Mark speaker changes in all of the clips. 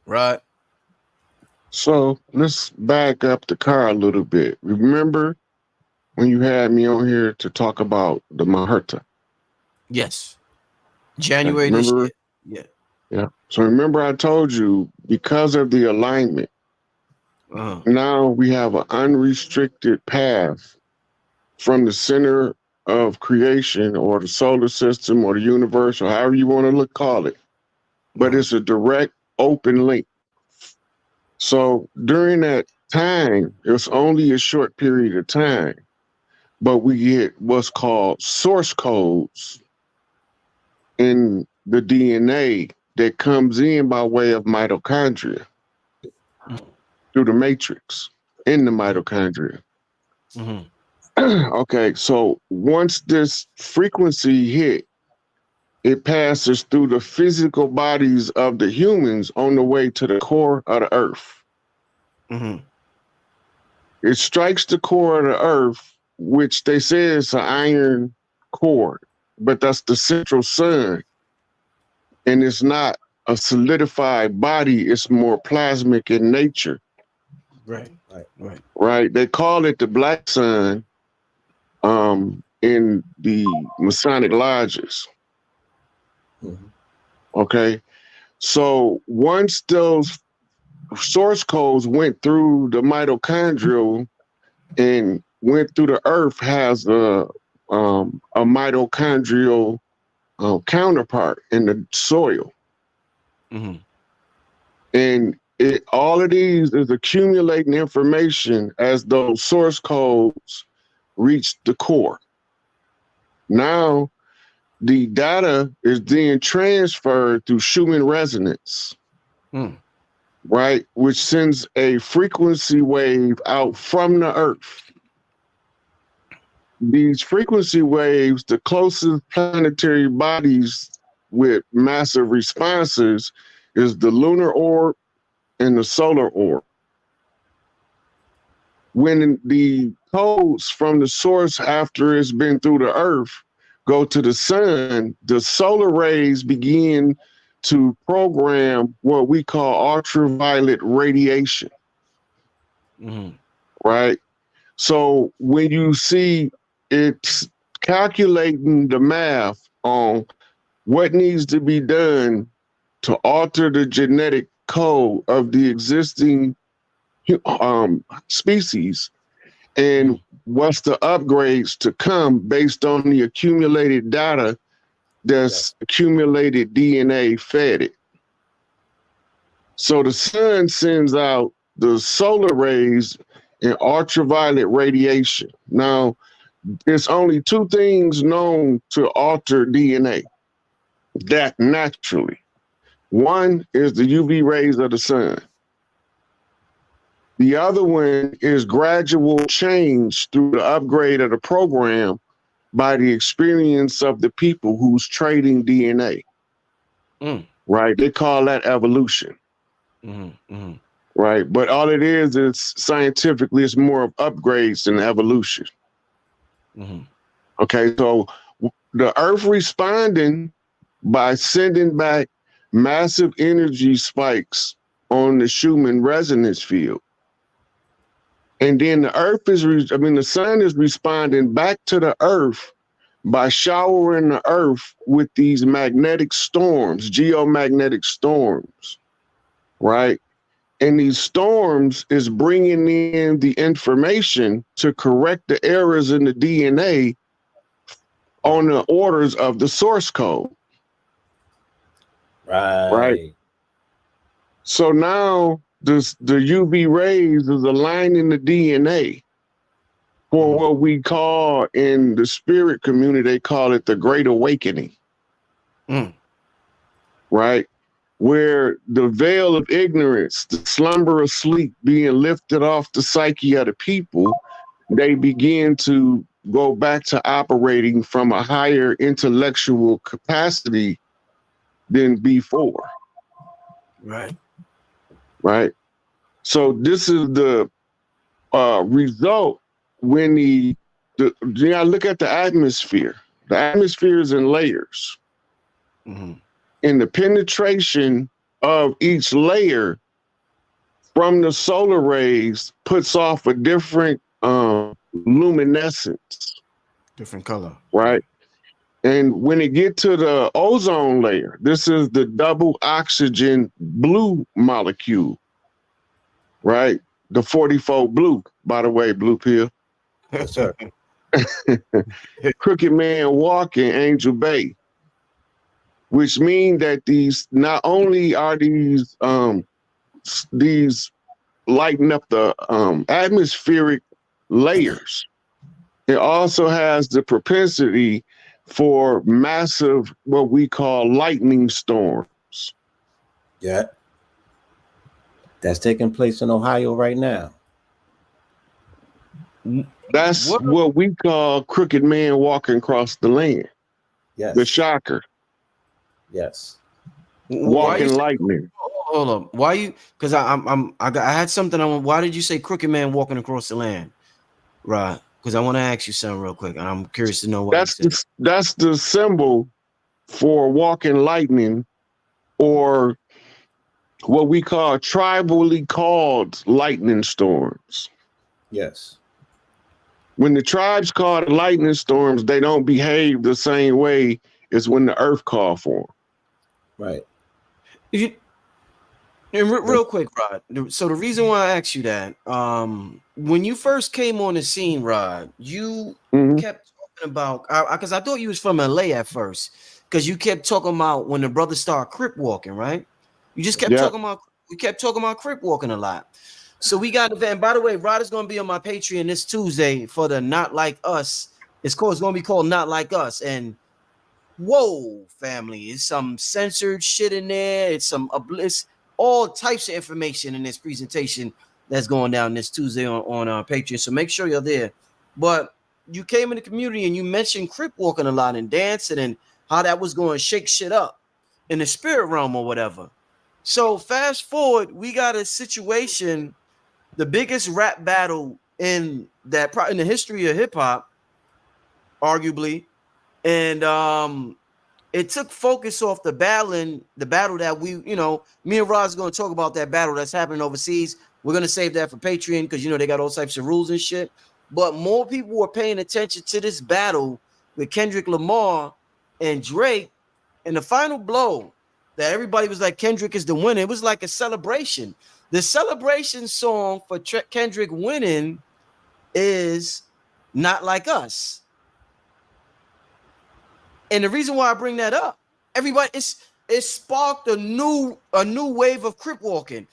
Speaker 1: Right.
Speaker 2: So let's back up the car a little bit. Remember when you had me on here to talk about the Maherta?
Speaker 1: Yes.
Speaker 2: Okay,
Speaker 1: January this year.
Speaker 2: remember?
Speaker 1: Yeah.
Speaker 2: Yeah. So remember I told you because of the alignment,
Speaker 1: Uh-huh.
Speaker 2: now we have an unrestricted path from the center of creation or the solar system or the universe or however you want to call it. But
Speaker 1: Uh-huh.
Speaker 2: it's a direct open link. So during that time, it was only a short period of time, but we get what's called source codes in the DNA that comes in by way of mitochondria through the matrix in the mitochondria.
Speaker 1: Mm-hmm.
Speaker 2: Okay, so once this frequency hit, it passes through the physical bodies of the humans on the way to the core of the earth.
Speaker 1: Mm-hmm.
Speaker 2: It strikes the core of the earth, which they say is an iron core, but that's the central sun. And it's not a solidified body, it's more plasmic in nature,
Speaker 1: Right. Right. Right.
Speaker 2: right? They call it the black sun in the Masonic lodges.
Speaker 1: Mm-hmm.
Speaker 2: Okay. So once those source codes went through the mitochondrial and went through the earth has a mitochondrial counterpart in the soil.
Speaker 1: Mm-hmm.
Speaker 2: And all of these is accumulating information as those source codes reach the core. Now, the data is being transferred through Schumann resonance,
Speaker 1: Mm.
Speaker 2: right? Which sends a frequency wave out from the earth. These frequency waves, the closest planetary bodies with massive responses is the lunar orb and the solar orb. When the codes from the source after it's been through the earth go to the sun, the solar rays begin to program what we call ultraviolet radiation,
Speaker 1: Mm-hmm.
Speaker 2: right? So when you see it's calculating the math on what needs to be done to alter the genetic code of the existing species and what's the upgrades to come based on the accumulated data that's
Speaker 1: Yes.
Speaker 2: accumulated DNA fed it. So the sun sends out the solar rays and ultraviolet radiation. Now, there's only two things known to alter DNA that naturally. One is the UV rays of the sun. The other one is gradual change through the upgrade of the program by the experience of the people who's trading DNA,
Speaker 1: Mm.
Speaker 2: right? They call that evolution,
Speaker 1: Mm-hmm. Mm-hmm.
Speaker 2: right? But all it is scientifically, it's more of upgrades than evolution.
Speaker 1: Mm-hmm.
Speaker 2: Okay, so the Earth responding by sending back massive energy spikes on the Schumann resonance field. And then the Earth is, the sun is responding back to the Earth by showering the Earth with these magnetic storms, geomagnetic storms, right? And these storms is bringing in the information to correct the errors in the DNA on the orders of the source code, right?
Speaker 1: Right.
Speaker 2: So now the UV rays is aligning the DNA for
Speaker 1: Mm-hmm.
Speaker 2: what we call in the spirit community, they call it the Great Awakening,
Speaker 1: Mm.
Speaker 2: right? Where the veil of ignorance, the slumber of sleep being lifted off the psyche of the people, they begin to go back to operating from a higher intellectual capacity than before,
Speaker 1: Right.
Speaker 2: right? So this is the result when you gotta look at the atmosphere. The atmosphere is in layers.
Speaker 1: Mm-hmm.
Speaker 2: And the penetration of each layer from the solar rays puts off a different luminescence,
Speaker 1: Different color.
Speaker 2: right? And when it get to the ozone layer, this is the double oxygen blue molecule, right? The 44 blue, by the way, blue pill.
Speaker 3: Yes, sir.
Speaker 2: Crooked Man walking Angel Bay, which mean that these not only are these lighten up the atmospheric layers, it also has the propensity for massive, what we call lightning storms.
Speaker 3: Yeah. That's taking place in Ohio right now.
Speaker 2: That's what we call Crooked Man walking across the land.
Speaker 3: Yes.
Speaker 2: The shocker.
Speaker 3: Yes.
Speaker 2: Walking lightning.
Speaker 1: Hold up. Why you? Because I had something. Why did you say Crooked Man walking across the land? Right. Because I want to ask you something real quick, and I'm curious to know why.
Speaker 2: That's the symbol for walking lightning, or what we call tribally called lightning storms.
Speaker 3: Yes.
Speaker 2: When the tribes call it lightning storms, they don't behave the same way as when the earth called for them.
Speaker 3: Right.
Speaker 1: Real quick, Rod. So the reason why I asked you that, when you first came on the scene, Rod, you kept talking about, because I thought you was from LA at first, because you kept talking about when the brothers started crip walking, right? You just kept talking about, we kept talking about crip walking a lot. So we got the, and by the way, Rod is going to be on my Patreon this Tuesday for the Not Like Us. It's going to be called Not Like Us, and whoa, family, it's some censored shit in there. It's some all types of information in this presentation that's going down this Tuesday on Patreon. So make sure you're there. But you came in the community and you mentioned crip walking a lot and dancing and how that was going to shake shit up in the spirit realm or whatever. So fast forward, we got a situation, the biggest rap battle in the history of hip hop, arguably, and it took focus off the battle that we, me and Rod's going to talk about that battle that's happening overseas. We're going to save that for Patreon because, they got all types of rules and shit. But more people were paying attention to this battle with Kendrick Lamar and Drake. And the final blow that everybody was like, Kendrick is the winner. It was like a celebration. The celebration song for Kendrick winning is Not Like Us. And the reason why I bring that up, everybody, it sparked a new wave of crip walking.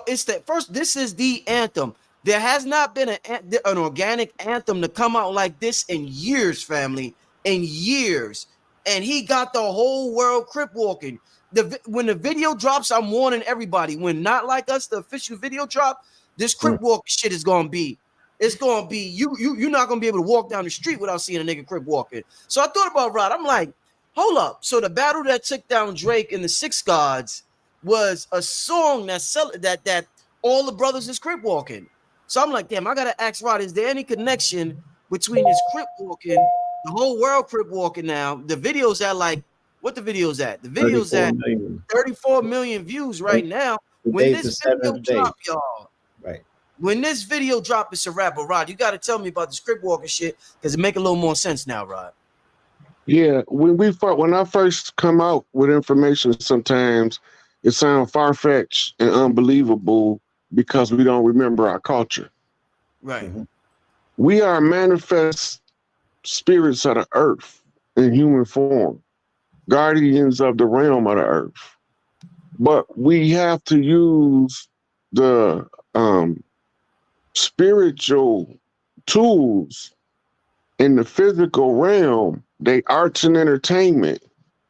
Speaker 1: This is the anthem. There has not been an organic anthem to come out like this in years, family, in years. And he got the whole world crip walking. When the video drops, I'm warning everybody. When Not Like Us, the official video drop, this crip walk shit is gonna be. It's gonna be you're not gonna be able to walk down the street without seeing a nigga crip walking. So I thought about Rod. I'm like, hold up. So the battle that took down Drake and the Six Gods was a song that all the brothers is crip walking. So I'm like, damn, I gotta ask Rod, is there any connection between this crip walking, the whole world crip walking now? The video's at like, what the video's at? The video's at 34 million views right now. When this video drop, y'all. Right. When this video drop, it's a wrap. But Rod, you got to tell me about the script walking shit because it make a little more sense now, Rod.
Speaker 2: Yeah, when I first come out with information, sometimes it sounds far-fetched and unbelievable because we don't remember our culture.
Speaker 1: Right.
Speaker 2: Mm-hmm. We are manifest spirits of the earth in human form, guardians of the realm of the earth. But we have to use the spiritual tools in the physical realm, they arts and entertainment,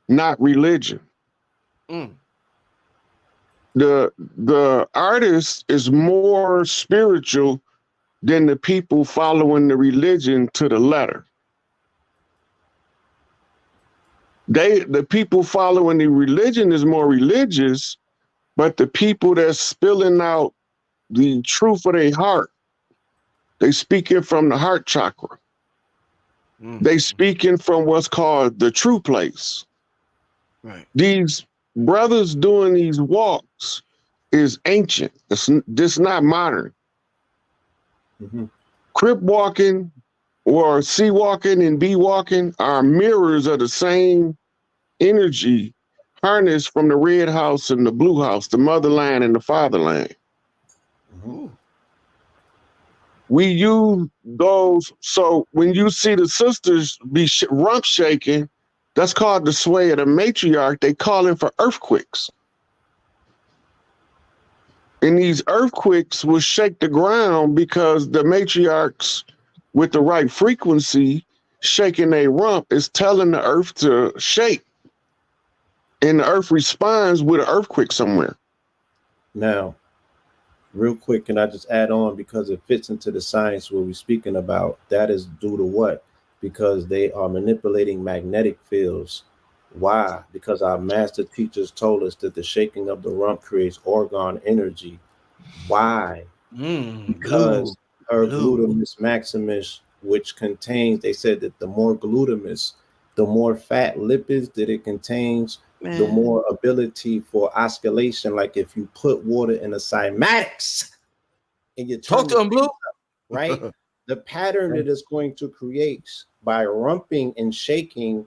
Speaker 2: not religion. The artist is more spiritual than the people following the religion to the letter. The people following the religion is more religious, but the people that's spilling out the truth of their heart, they speaking from the heart chakra. They speaking from what's called the true place.
Speaker 1: Right.
Speaker 2: These brothers doing these walks is ancient. It's not modern.
Speaker 3: Mm-hmm.
Speaker 2: Crip walking or C walking and B walking are mirrors of the same energy harnessed from the red house and the blue house, the motherland and the fatherland.
Speaker 3: Mm-hmm.
Speaker 2: We use those. So when you see the sisters be rump shaking, that's called the sway of the matriarch. They call it for earthquakes. And these earthquakes will shake the ground because the matriarchs with the right frequency shaking their rump is telling the earth to shake. And the earth responds with an earthquake somewhere.
Speaker 3: Now, real quick, can I just add on, because it fits into the science what we're speaking about? That is due to what? Because they are manipulating magnetic fields. Why? Because our master teachers told us that the shaking of the rump creates orgone energy. Why? Because her glutamus maximus, which contains, they said that the more glutamus, the more fat lipids that it contains, the more ability for oscillation. Like if you put water in a cymatics and you
Speaker 1: talk to him, Blue,
Speaker 3: right? The pattern that it's going to create by rumping and shaking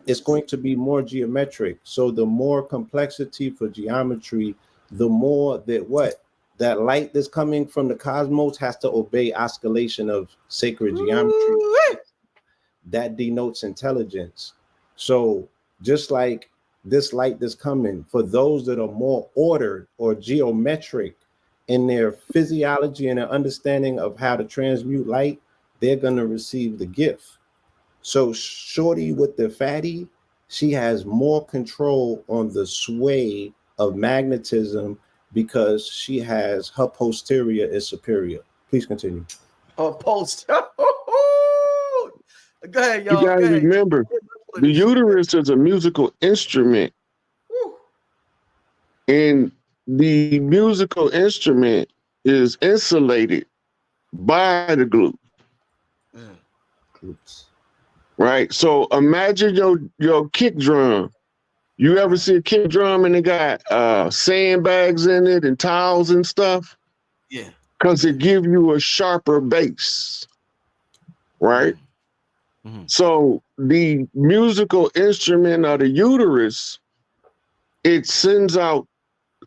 Speaker 3: is going to be more geometric. So the more complexity for geometry, the more that what? That light that's coming from the cosmos has to obey oscillation of sacred geometry. That denotes intelligence. So just like this light that's coming, for those that are more ordered or geometric in their physiology and their understanding of how to transmute light, they're going to receive the gift. So shorty with the fatty, she has more control on the sway of magnetism because she has her posterior is superior. Please continue.
Speaker 1: Go ahead, y'all.
Speaker 2: You gotta remember, the uterus is a musical instrument. And the musical instrument is insulated by the glute.
Speaker 3: Glutes.
Speaker 2: Right? So imagine your kick drum. You ever see a kick drum and it got sandbags in it and towels and stuff?
Speaker 1: Yeah.
Speaker 2: Because it gives you a sharper bass. Right?
Speaker 1: Mm-hmm.
Speaker 2: So the musical instrument of the uterus, it sends out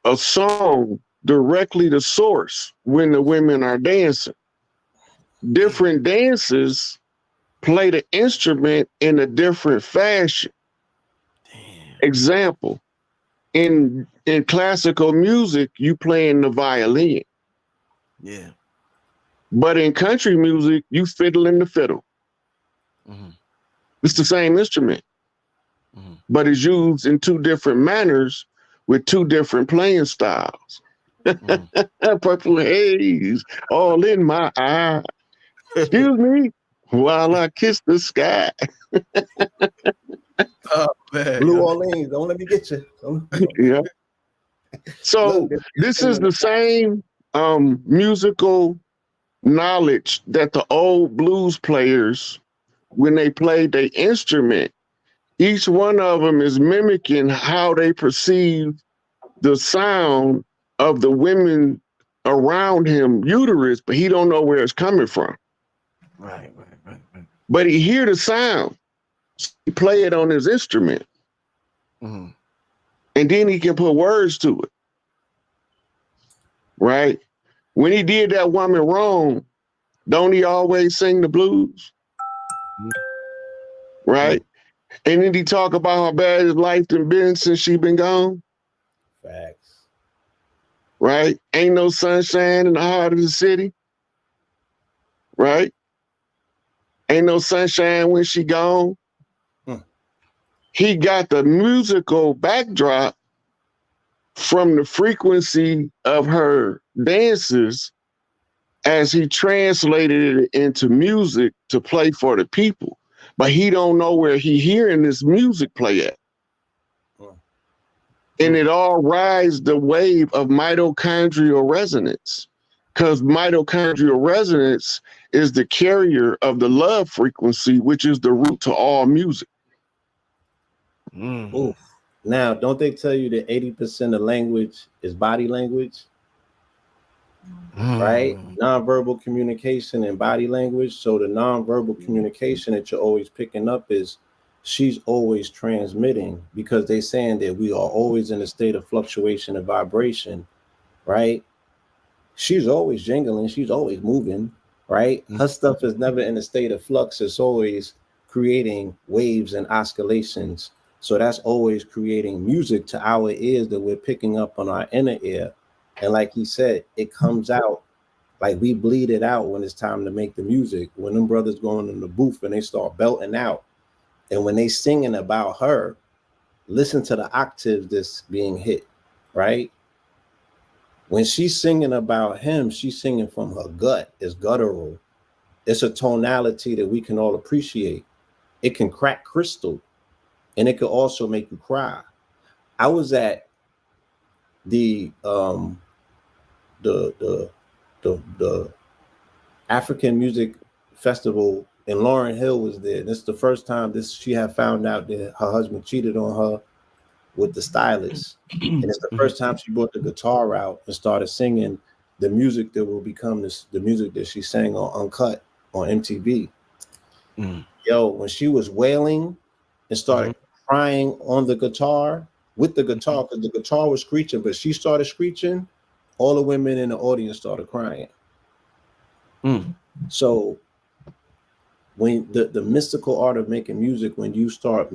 Speaker 2: a song directly to source when the women are dancing. Different dances play the instrument in a different fashion.
Speaker 1: Damn.
Speaker 2: Example, in classical music, you playing the violin.
Speaker 1: Yeah.
Speaker 2: But in country music, you fiddling the fiddle.
Speaker 1: Mm-hmm.
Speaker 2: It's the same instrument, but it's used in two different manners with two different playing styles. Purple haze all in my eye. Excuse me while I kiss the sky.
Speaker 1: Oh, man.
Speaker 3: Blue Orleans, don't let me get you.
Speaker 2: Yeah. So this is the same musical knowledge that the old blues players, when they played their instrument, each one of them is mimicking how they perceive the sound of the women around him uterus, but he don't know where it's coming from.
Speaker 1: Right.
Speaker 2: But he hear the sound. So he play it on his instrument.
Speaker 1: Mm-hmm.
Speaker 2: And then he can put words to it. Right? When he did that woman wrong, don't he always sing the blues? Right? And then he talk about how bad his life done been since she been gone.
Speaker 3: Facts.
Speaker 2: Right? Ain't no sunshine in the heart of the city. Right? Ain't no sunshine when she gone. He got the musical backdrop from the frequency of her dances as he translated it into music to play for the people. But he don't know where he hearing this music play at. And it all rides the wave of mitochondrial resonance, because mitochondrial resonance is the carrier of the love frequency, which is the root to all music.
Speaker 3: Oof. Now, don't they tell you that 80% of language is body language? Right? Nonverbal communication and body language. So the nonverbal communication that you're always picking up is she's always transmitting, because they're saying that we are always in a state of fluctuation and vibration, right? She's always jingling, she's always moving, right? Her stuff is never in a state of flux, it's always creating waves and oscillations. So that's always creating music to our ears that we're picking up on our inner ear. And like he said, it comes out like we bleed it out when it's time to make the music. When them brothers going in the booth and they start belting out, and when they singing about her, listen to the octaves that's being hit, right? When she's singing about him, she's singing from her gut. It's guttural. It's a tonality that we can all appreciate. It can crack crystal, and it could also make you cry. I was at the African Music Festival, and Lauryn Hill was there. This is the first time she had found out that her husband cheated on her with the stylist. And it's the first time she brought the guitar out and started singing the music that will become the music that she sang on Uncut on MTV. Yo, when she was wailing and started crying on the guitar, with the guitar, because the guitar was screeching, but she started screeching, all the women in the audience started crying. So when the mystical art of making music, when you start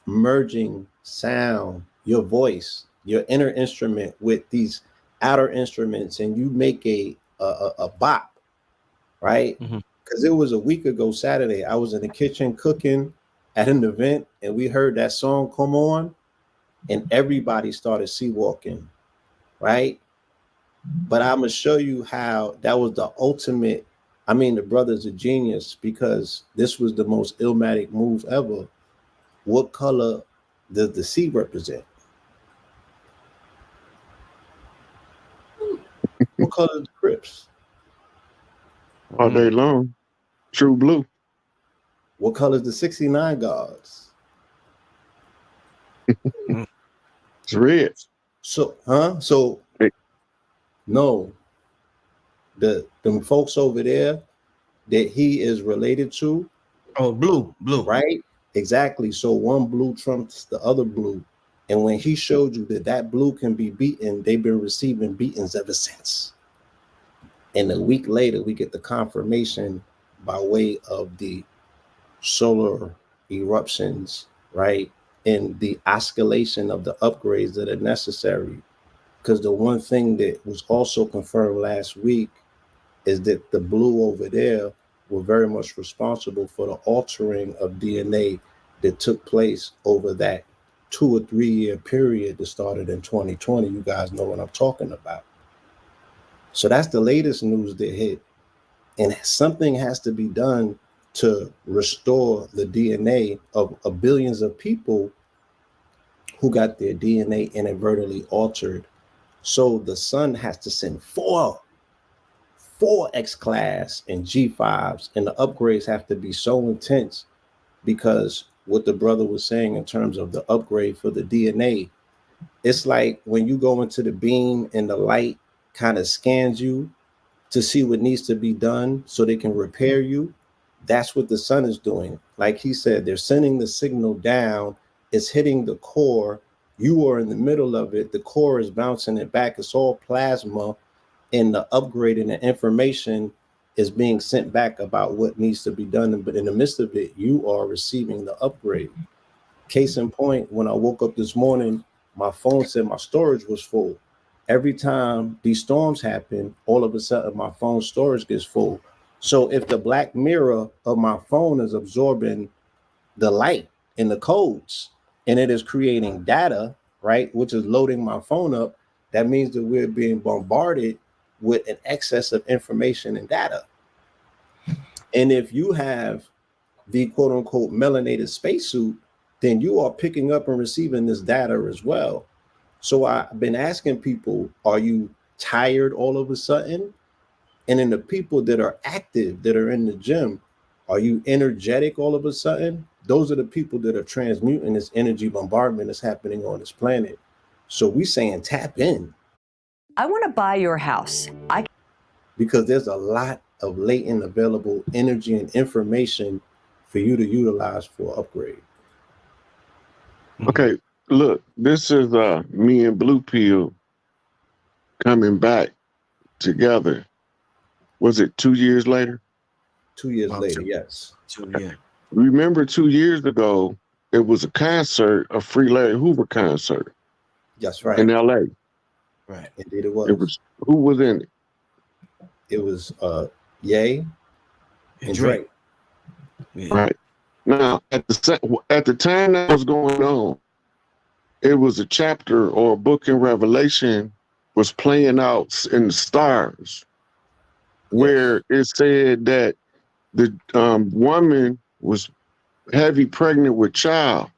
Speaker 3: merging sound, your voice, your inner instrument with these outer instruments, and you make a bop, right? Because it was a week ago Saturday, I was in the kitchen cooking at an event, and we heard that song come on, and everybody started sea-walking, right? But I'm gonna show you how that was the ultimate. I mean, the brother's a genius, because this was the most Illmatic move ever. What color does the sea represent? What color is the Crips?
Speaker 2: All day long. True blue.
Speaker 3: What color is the 69 guards?
Speaker 2: It's red.
Speaker 3: So, So, no. Them folks over there that he is related to.
Speaker 1: Oh, blue.
Speaker 3: Right? Exactly. So one blue trumps the other blue. And when he showed you that blue can be beaten, they've been receiving beatings ever since. And a week later, we get the confirmation by way of the solar eruptions, right? And the oscillation of the upgrades that are necessary. Because the one thing that was also confirmed last week is that the blue over there were very much responsible for the altering of DNA that took place over that 2 or 3 year period that started in 2020. You guys know what I'm talking about. So that's the latest news that hit. And something has to be done to restore the DNA of billions of people who got their DNA inadvertently altered. So the sun has to send four X-class and G5s, and the upgrades have to be so intense, because what the brother was saying in terms of the upgrade for the DNA, it's like when you go into the beam and the light kind of scans you to see what needs to be done so they can repair you. That's what the sun is doing. Like he said, they're sending the signal down, it's hitting the core, you are in the middle of it, the core is bouncing it back, it's all plasma, and the upgrade and the information is being sent back about what needs to be done. But in the midst of it, you are receiving the upgrade. Case in point, when I woke up this morning, my phone said my storage was full. Every time these storms happen, all of a sudden my phone storage gets full. So if the black mirror of my phone is absorbing the light and the codes, and it is creating data, right, which is loading my phone up, that means that we're being bombarded with an excess of information and data. And if you have the quote unquote melanated spacesuit, then you are picking up and receiving this data as well. So I've been asking people, are you tired all of a sudden? And in the people that are active, that are in the gym, are you energetic all of a sudden? those are the people that are transmuting this energy bombardment that's happening on this planet. So we saying tap in.
Speaker 4: I want to buy your house.
Speaker 3: Because there's a lot of latent available energy and information for you to utilize for upgrade.
Speaker 2: Okay, look, this is me and Blue Pill coming back together. Was it 2 years later?
Speaker 3: 2 years later, yes.
Speaker 1: Yeah.
Speaker 2: Remember 2 years ago, it was a concert, a Free Larry Hoover concert.
Speaker 3: That's right.
Speaker 2: In LA.
Speaker 1: Right.
Speaker 3: Indeed it was.
Speaker 2: Who was in it?
Speaker 3: It was Ye and Drake.
Speaker 1: Yeah.
Speaker 2: Right. Now, at the time that was going on, it was a chapter or a book in Revelation was playing out in the stars, where it said that the woman was heavy pregnant with child,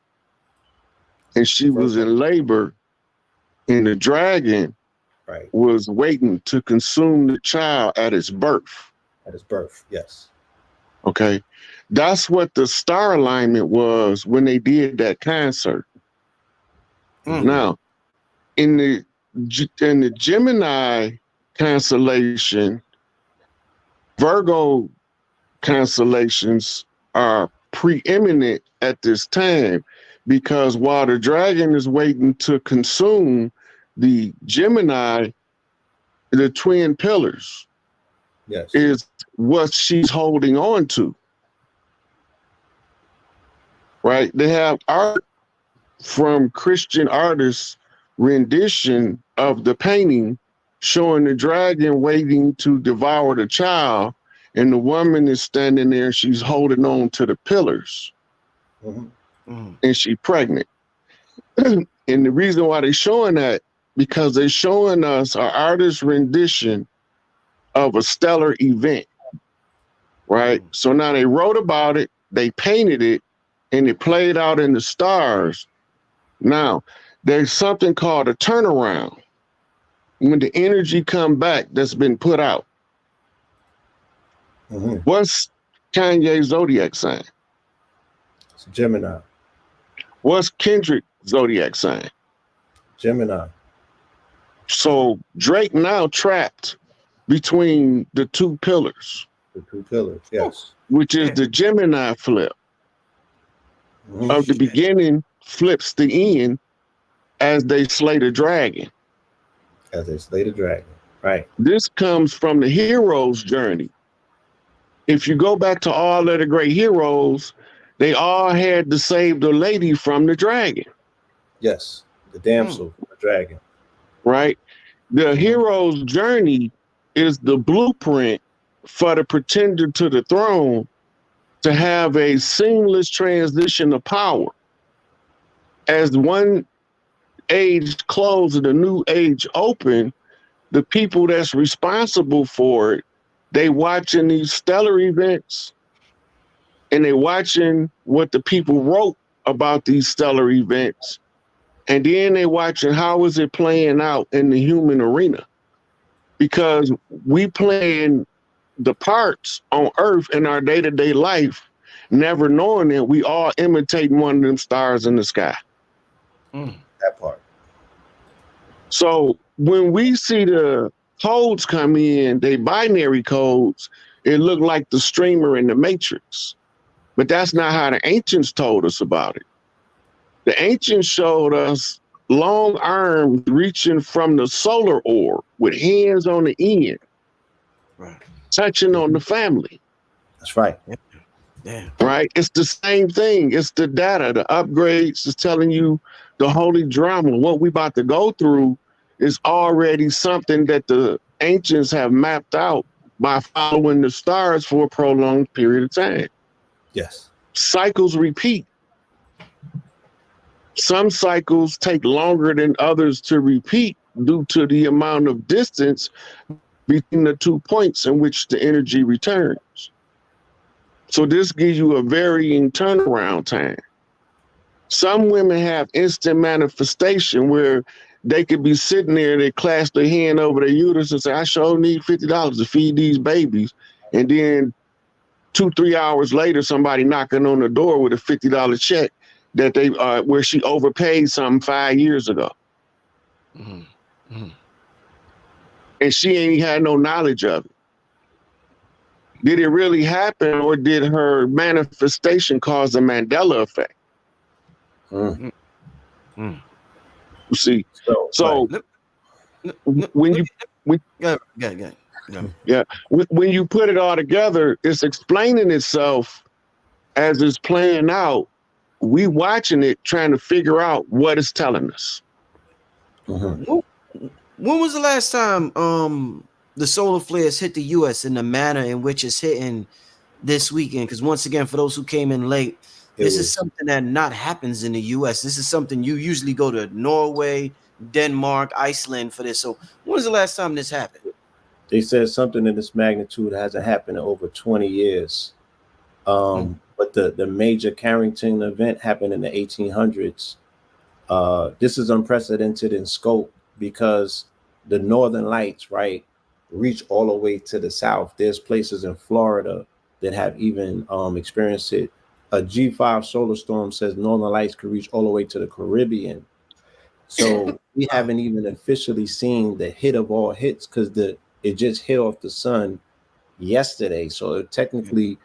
Speaker 2: and she was in labor, and the dragon was waiting to consume the child at its birth.
Speaker 3: At its birth, yes.
Speaker 2: Okay. That's what the star alignment was when they did that concert. Now, in the Gemini constellation, Virgo constellations are preeminent at this time, because while the dragon is waiting to consume the Gemini, the twin pillars, is what she's holding on to. Right? They have art from Christian artists' rendition of the painting showing the dragon waiting to devour the child, and the woman is standing there, she's holding on to the pillars, and she's pregnant. And the reason why they're showing that, because they're showing us an artist's rendition of a stellar event, right? So now they wrote about it, they painted it, and it played out in the stars. Now, there's something called a turnaround. When the energy come back that's been put out. What's Kanye's zodiac sign?
Speaker 3: It's Gemini.
Speaker 2: What's Kendrick's zodiac sign?
Speaker 3: Gemini.
Speaker 2: So Drake now trapped between the two pillars.
Speaker 3: The two pillars, yes.
Speaker 2: Which is the Gemini flip. Of the beginning flips the end as they slay the dragon.
Speaker 3: As they slay the dragon, right.
Speaker 2: This comes from the hero's journey. If you go back to all of the great heroes, they all had to save the lady from the dragon.
Speaker 3: Yes, the damsel from the dragon.
Speaker 2: Right? The hero's journey is the blueprint for the pretender to the throne to have a seamless transition of power. As one age closed and a new age open, the people that's responsible for it, they watching these stellar events, and they watching what the people wrote about these stellar events, and then they watching how is it playing out in the human arena, because we playing the parts on Earth in our day-to-day life, never knowing that we all imitating one of them stars in the sky.
Speaker 3: That part.
Speaker 2: So when we see the codes come in, they binary codes, it looked like the streamer in the Matrix. But that's not how the ancients told us about it. The ancients showed us long arms reaching from the solar orb with hands on the end, touching on the family.
Speaker 3: That's right.
Speaker 1: Yeah.
Speaker 2: Right? It's the same thing. It's the data, the upgrades is telling you the holy drama. What we about to go through is already something that the ancients have mapped out by following the stars for a prolonged period of time.
Speaker 3: Yes.
Speaker 2: Cycles repeat. Some cycles take longer than others to repeat due to the amount of distance between the 2 points in which the energy returns. So this gives you a varying turnaround time. Some women have instant manifestation where they could be sitting there, they clasp their hand over their uterus and say, I sure need $50 to feed these babies. And then 2-3 hours later, somebody knocking on the door with a $50 check that they where she overpaid something 5 years ago. And she ain't had no knowledge of it. Did it really happen, or did her manifestation cause a Mandela effect? You see, so when you when you put it all together, it's explaining itself as it's playing out. We watching it, trying to figure out what it's telling us.
Speaker 1: When was the last time the solar flares hit the U.S. in the manner in which it's hitting this weekend? Because once again, for those who came in late, this is something that not happens in the U.S. This is something you usually go to Norway, Denmark, Iceland for this. So when was the last time this happened?
Speaker 3: They said something in this magnitude hasn't happened in over 20 years. But the major Carrington event happened in the 1800s. This is unprecedented in scope because the northern lights, right, reach all the way to the south. There's places in Florida that have even experienced it. A G5 solar storm says northern lights could reach all the way to the Caribbean. So we haven't even officially seen the hit of all hits because it just hit off the sun yesterday. So technically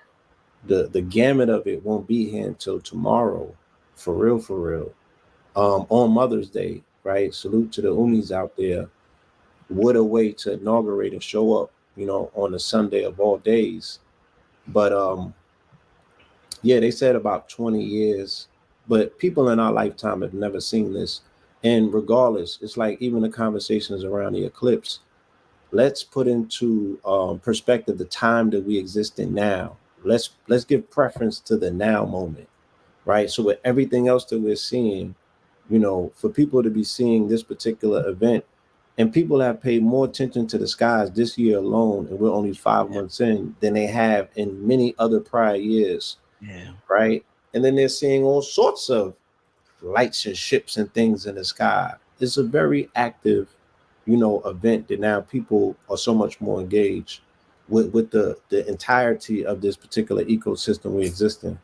Speaker 3: the gamut of it won't be here until tomorrow, for real. On Mother's Day, right? Salute to the Umis out there. What a way to inaugurate and show up, on a Sunday of all days. But yeah, they said about 20 years, but people in our lifetime have never seen this. And regardless, it's like even the conversations around the eclipse, let's put into perspective the time that we exist in now. Let's give preference to the now moment, right? So with everything else that we're seeing, for people to be seeing this particular event, and people have paid more attention to the skies this year alone, and we're only 5 months in, than they have in many other prior years, right? And then they're seeing all sorts of lights and ships and things in the sky. It's a very active, event that now people are so much more engaged with the entirety of this particular ecosystem we exist in.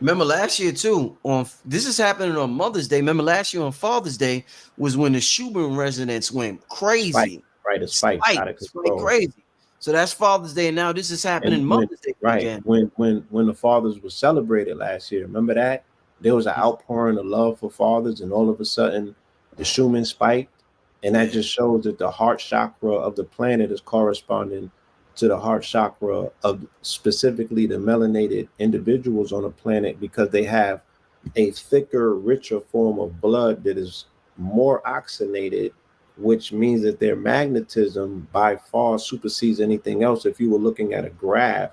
Speaker 1: Remember last year too, this is happening on Mother's Day. Remember last year on Father's Day was when the Schumann resonance went crazy.
Speaker 3: Right, it's spiked out of control.
Speaker 1: Crazy. So that's Father's Day, and now this is happening Mother's Day.
Speaker 3: Right.
Speaker 1: Again.
Speaker 3: When the fathers were celebrated last year, remember that? There was an outpouring of love for fathers, and all of a sudden the Schumann spiked. And that just shows that the heart chakra of the planet is corresponding to the heart chakra of specifically the melanated individuals on the planet, because they have a thicker, richer form of blood that is more oxygenated, which means that their magnetism by far supersedes anything else. If you were looking at a graph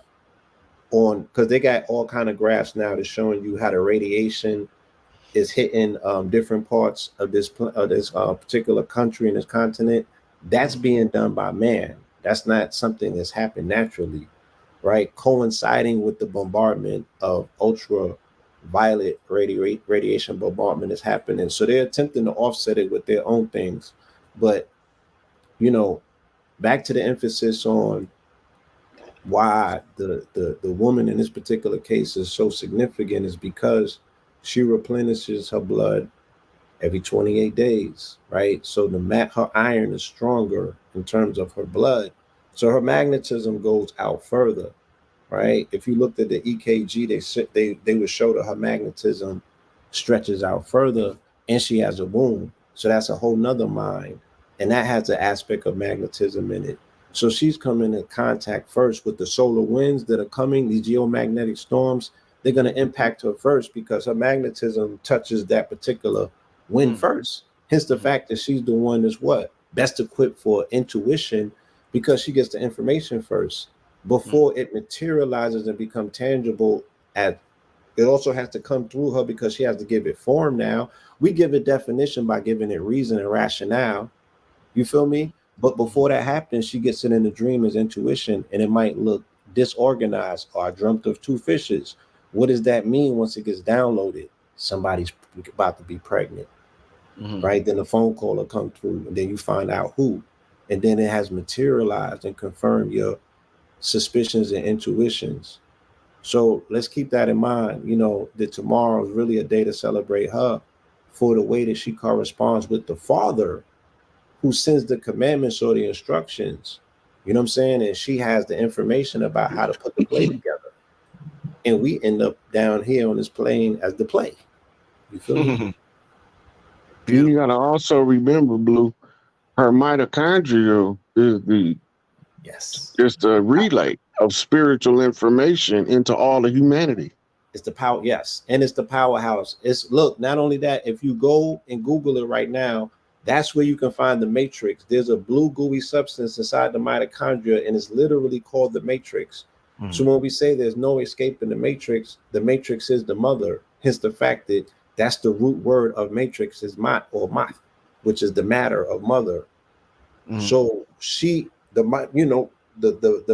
Speaker 3: because they got all kind of graphs now that's showing you how the radiation is hitting different parts of this particular country and this continent. That's being done by man. That's not something that's happened naturally, right? Coinciding with the bombardment of ultraviolet radiation bombardment is happening. So they're attempting to offset it with their own things. But, back to the emphasis on why the woman in this particular case is so significant is because she replenishes her blood every 28 days, right? So her iron is stronger in terms of her blood. So her magnetism goes out further, right? If you looked at the EKG, they would show that her magnetism stretches out further, and she has a womb. So that's a whole nother mind. And that has an aspect of magnetism in it. So she's coming in contact first with the solar winds that are coming, these geomagnetic storms. They're going to impact her first because her magnetism touches that particular wind first. Hence the fact that she's the one that's best equipped for intuition, because she gets the information first before it materializes and become tangible. It also has to come through her because she has to give it form now. We give it definition by giving it reason and rationale. You feel me? But before that happens, she gets it in the dream as intuition, and it might look disorganized. Or I dreamt of 2 fishes. What does that mean once it gets downloaded? Somebody's about to be pregnant, right? Then the phone call will come through, and then you find out who. And then it has materialized and confirmed your suspicions and intuitions. So let's keep that in mind, you know, that tomorrow is really a day to celebrate her for the way that she corresponds with the Father who sends the commandments or the instructions. You know what I'm saying? And she has the information about how to put the play together. And we end up down here on this plane as the play. You feel me?
Speaker 2: You gotta also remember, Blue, her mitochondrial is the relay of spiritual information into all of humanity.
Speaker 3: It's the power, yes, and it's the powerhouse. It's look, not only that, if you go and Google it right now, that's where you can find the matrix. There's a blue gooey substance inside the mitochondria, and it's literally called the matrix. So when we say there's no escaping the matrix is the mother. Hence the fact that that's the root word of matrix is mat, which is the matter of mother. So the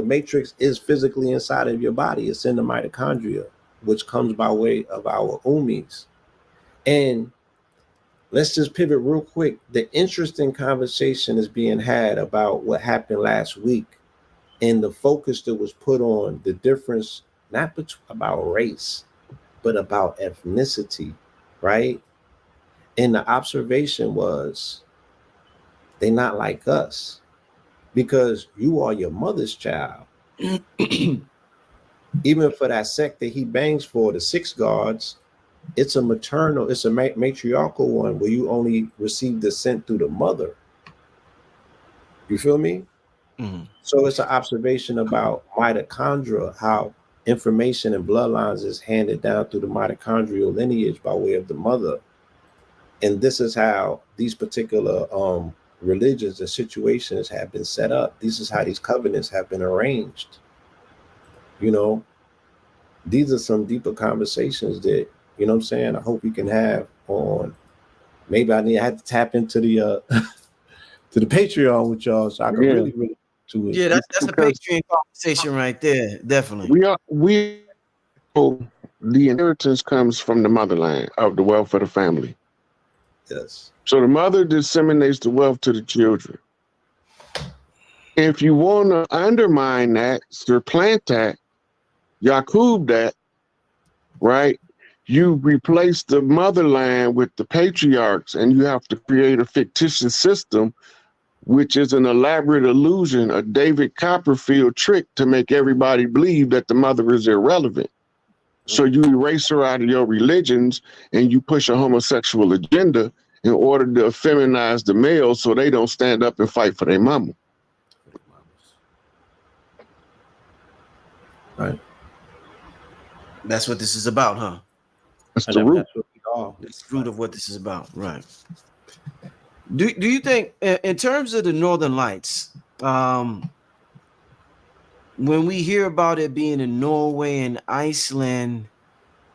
Speaker 3: matrix is physically inside of your body. It's in the mitochondria, which comes by way of our umis. And let's just pivot real quick. The interesting conversation is being had about what happened last week, and the focus that was put on the difference, not about race, but about ethnicity, right? And the observation was, they're not like us because you are your mother's child. Even for that sect that he bangs for, the six guards, it's a matriarchal one where you only receive descent through the mother. You feel me? So it's an observation about mitochondria, how information and bloodlines is handed down through the mitochondrial lineage by way of the mother. And this is how these particular religions and situations have been set up. This is how these covenants have been arranged. You know, these are some deeper conversations that, you know what I'm saying, I hope we can have on. Maybe I had to tap into the to the Patreon with y'all so I can really to it.
Speaker 1: Yeah, that's a Patreon conversation right there. Definitely.
Speaker 2: We the inheritance comes from the motherland of the wealth of the family.
Speaker 3: Yes.
Speaker 2: So the mother disseminates the wealth to the children. If you want to undermine that, supplant that, Yakub that, right? You replace the motherland with the patriarchs, and you have to create a fictitious system, which is an elaborate illusion, a David Copperfield trick to make everybody believe that the mother is irrelevant. So you erase her out of your religions and you push a homosexual agenda in order to feminize the males so they don't stand up and fight for their mama.
Speaker 3: Right.
Speaker 1: That's what this is about, huh?
Speaker 2: That's the root.
Speaker 1: That's the root of what this is about, right? Do you think, in terms of the Northern Lights, when we hear about it being in Norway and Iceland,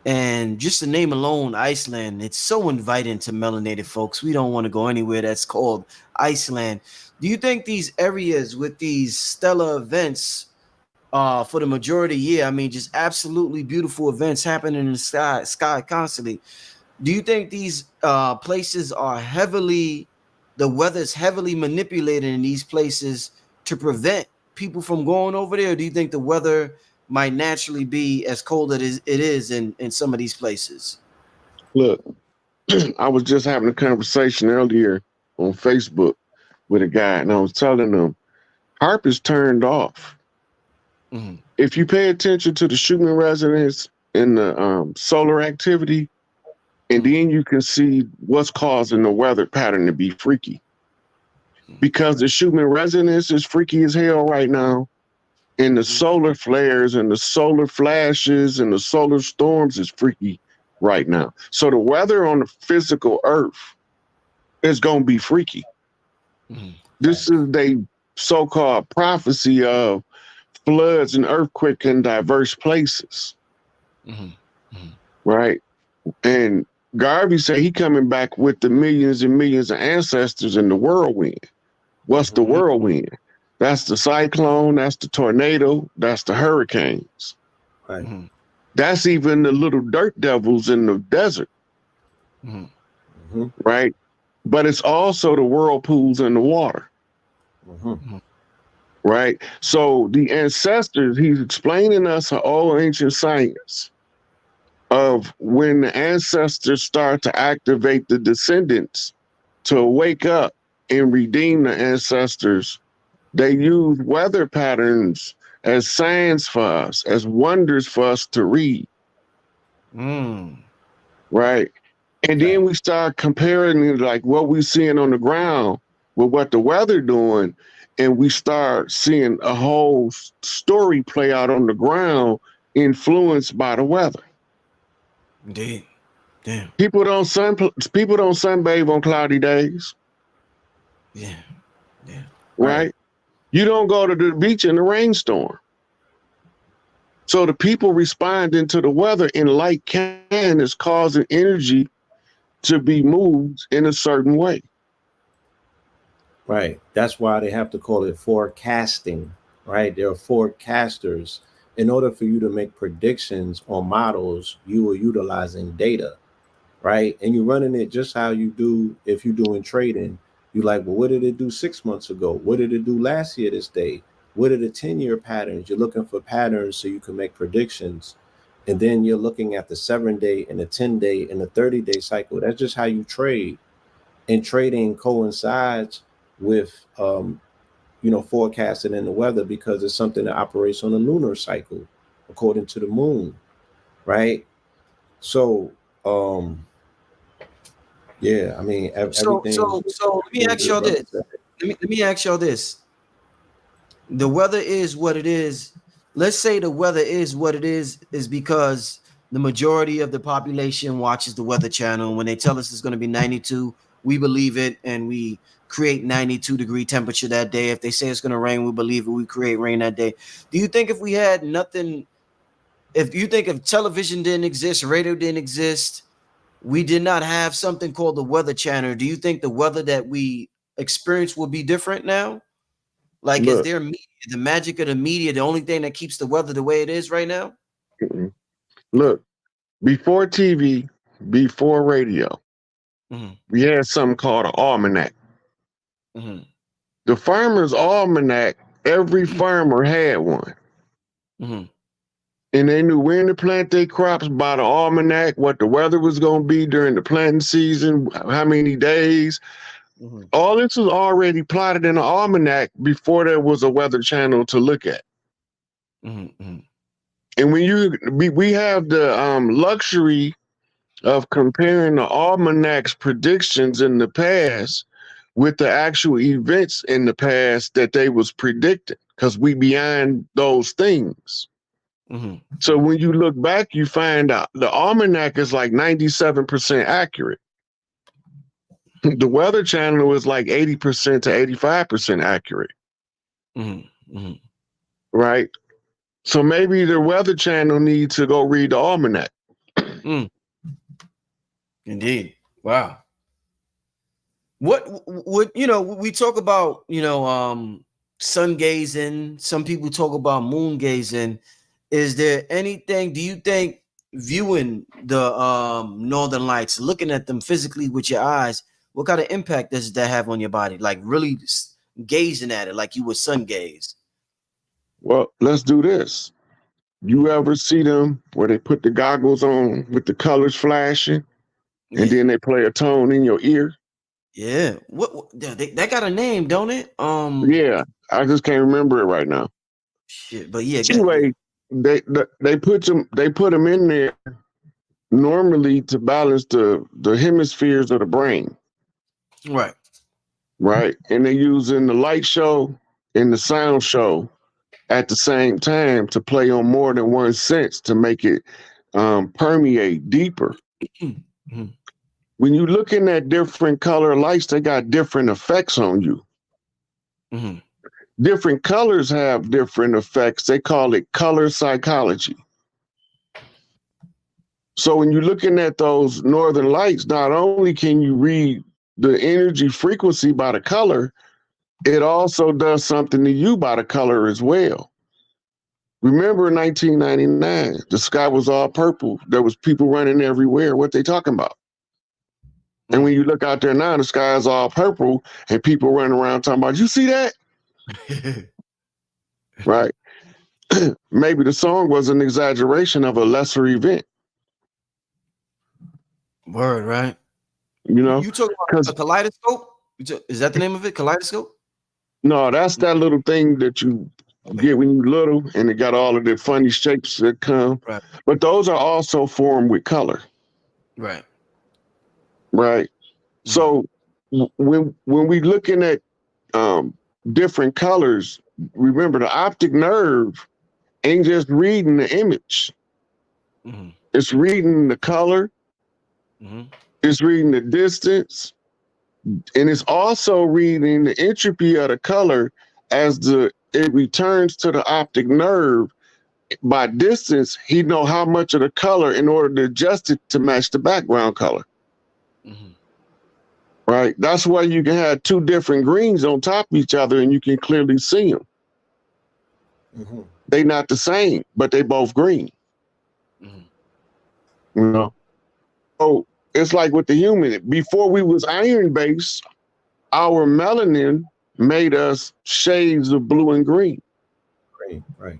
Speaker 1: and just the name alone, Iceland, it's so inviting to melanated folks. We don't want to go anywhere that's called Iceland. Do you think these areas with these stellar events for the majority of the year, I mean, just absolutely beautiful events happening in the sky constantly, do you think these places are the weather's heavily manipulated in these places to prevent people from going over there? Or do you think the weather might naturally be as cold as it is in some of these places?
Speaker 2: Look, I was just having a conversation earlier on Facebook with a guy, and I was telling him, HARP is turned off. If you pay attention to the Schumann resonance and the solar activity, and then you can see what's causing the weather pattern to be freaky. Because the Schumann resonance is freaky as hell right now, and the solar flares and the solar flashes and the solar storms is freaky right now. So the weather on the physical earth is going to be freaky. This is the so-called prophecy of floods and earthquake in diverse places. Right? And Garvey said he coming back with the millions and millions of ancestors in the whirlwind. What's the whirlwind? That's the cyclone, that's the tornado, that's the hurricanes.
Speaker 3: Right.
Speaker 2: That's even the little dirt devils in the desert. Right? But it's also the whirlpools in the water. right? So the ancestors, he's explaining us an old ancient science of when the ancestors start to activate the descendants to wake up and redeem the ancestors. They use weather patterns as signs for us, as wonders for us to read. Right. And then we start comparing like what we seeing on the ground with what the weather doing, and we start seeing a whole story play out on the ground influenced by the weather.
Speaker 1: Indeed. Damn.
Speaker 2: People don't sunbathe on cloudy days.
Speaker 1: Yeah.
Speaker 2: Right? You don't go to the beach in a rainstorm. So the people responding to the weather in like kind is causing energy to be moved in a certain way.
Speaker 3: Right. That's why they have to call it forecasting, right? They're forecasters. In order for you to make predictions on models, you are utilizing data, right? And you're running it just how you do if you're doing trading. You're like, well, what did it do 6 months ago? What did it do last year this day? What are the 10-year patterns? You're looking for patterns so you can make predictions. And then you're looking at the 7-day and the 10-day and the 30-day cycle. That's just how you trade. And trading coincides with forecasting in the weather because it's something that operates on a lunar cycle according to the moon, right? So yeah, I mean everything.
Speaker 1: So let me ask y'all this. Let me ask y'all this. The weather is what it is. Let's say the weather is what it is because the majority of the population watches the Weather Channel. When they tell us it's going to be 92, we believe it, and we create 92-degree temperature that day. If they say it's going to rain, we believe it. We create rain that day. Do you think if we had nothing, if television didn't exist, radio didn't exist, we did not have something called the Weather Channel, do you think the weather that we experience will be different now? Like, is there media, the magic of the media, the only thing that keeps the weather the way it is right now?
Speaker 2: Look, before TV, before radio, we had something called an almanac. The farmer's almanac, every farmer had one. And they knew when to plant their crops by the almanac, what the weather was going to be during the planting season, how many days. All this was already plotted in the almanac before there was a weather channel to look at. And when we have the luxury of comparing the almanac's predictions in the past with the actual events in the past that they was predicting, because we beyond those things. So when you look back, you find out the almanac is like 97% accurate. The Weather Channel is like 80% to 85% accurate. Right? So maybe the Weather Channel needs to go read the almanac.
Speaker 1: Indeed. Wow. What we talk about, sun gazing. Some people talk about moon gazing. Is there anything, do you think viewing the northern lights, looking at them physically with your eyes, what kind of impact does that have on your body? Like really gazing at it like you would sun gaze?
Speaker 2: Well, let's do this. You ever see them where they put the goggles on with the colors flashing and then they play a tone in your ear?
Speaker 1: Yeah. What that got a name, don't it?
Speaker 2: Yeah, I just can't remember it right now.
Speaker 1: Shit, but yeah.
Speaker 2: Anyway, they put them in there normally to balance the hemispheres of the brain.
Speaker 1: Right.
Speaker 2: Right. And they're using the light show and the sound show at the same time to play on more than one sense to make it permeate deeper. When you're looking at different color lights, they got different effects on you. Different colors have different effects. They call it color psychology. So when you're looking at those northern lights, not only can you read the energy frequency by the color, it also does something to you by the color as well. Remember in 1999, the sky was all purple. There was people running everywhere. What they talking about? And when you look out there now, the sky is all purple and people running around talking about, you see that? right? Maybe the song was an exaggeration of a lesser event,
Speaker 1: Word, right?
Speaker 2: you know?
Speaker 1: You talking about
Speaker 2: Because
Speaker 1: a kaleidoscope? Is that the name of it? Kaleidoscope?
Speaker 2: no, that's that little thing that you
Speaker 1: Okay.
Speaker 2: get when you're little, and it got all of the funny shapes that come.
Speaker 1: Right.
Speaker 2: But those are also formed with color,
Speaker 1: Right.
Speaker 2: right? So when we looking at different colors, remember the optic nerve ain't just reading the image.
Speaker 1: Mm-hmm.
Speaker 2: It's reading the color,
Speaker 1: Mm-hmm.
Speaker 2: it's reading the distance, and it's also reading the entropy of the color as it returns to the optic nerve. By distance, he know how much of the color in order to adjust it to match the background color.
Speaker 1: Mm-hmm.
Speaker 2: Right? That's why you can have two different greens on top of each other and you can clearly see them.
Speaker 3: Mm-hmm.
Speaker 2: They not the same, but they both green.
Speaker 1: Mm-hmm.
Speaker 2: You know? So it's like with the human. Before we was iron-based, our melanin made us shades of blue and green.
Speaker 3: Right.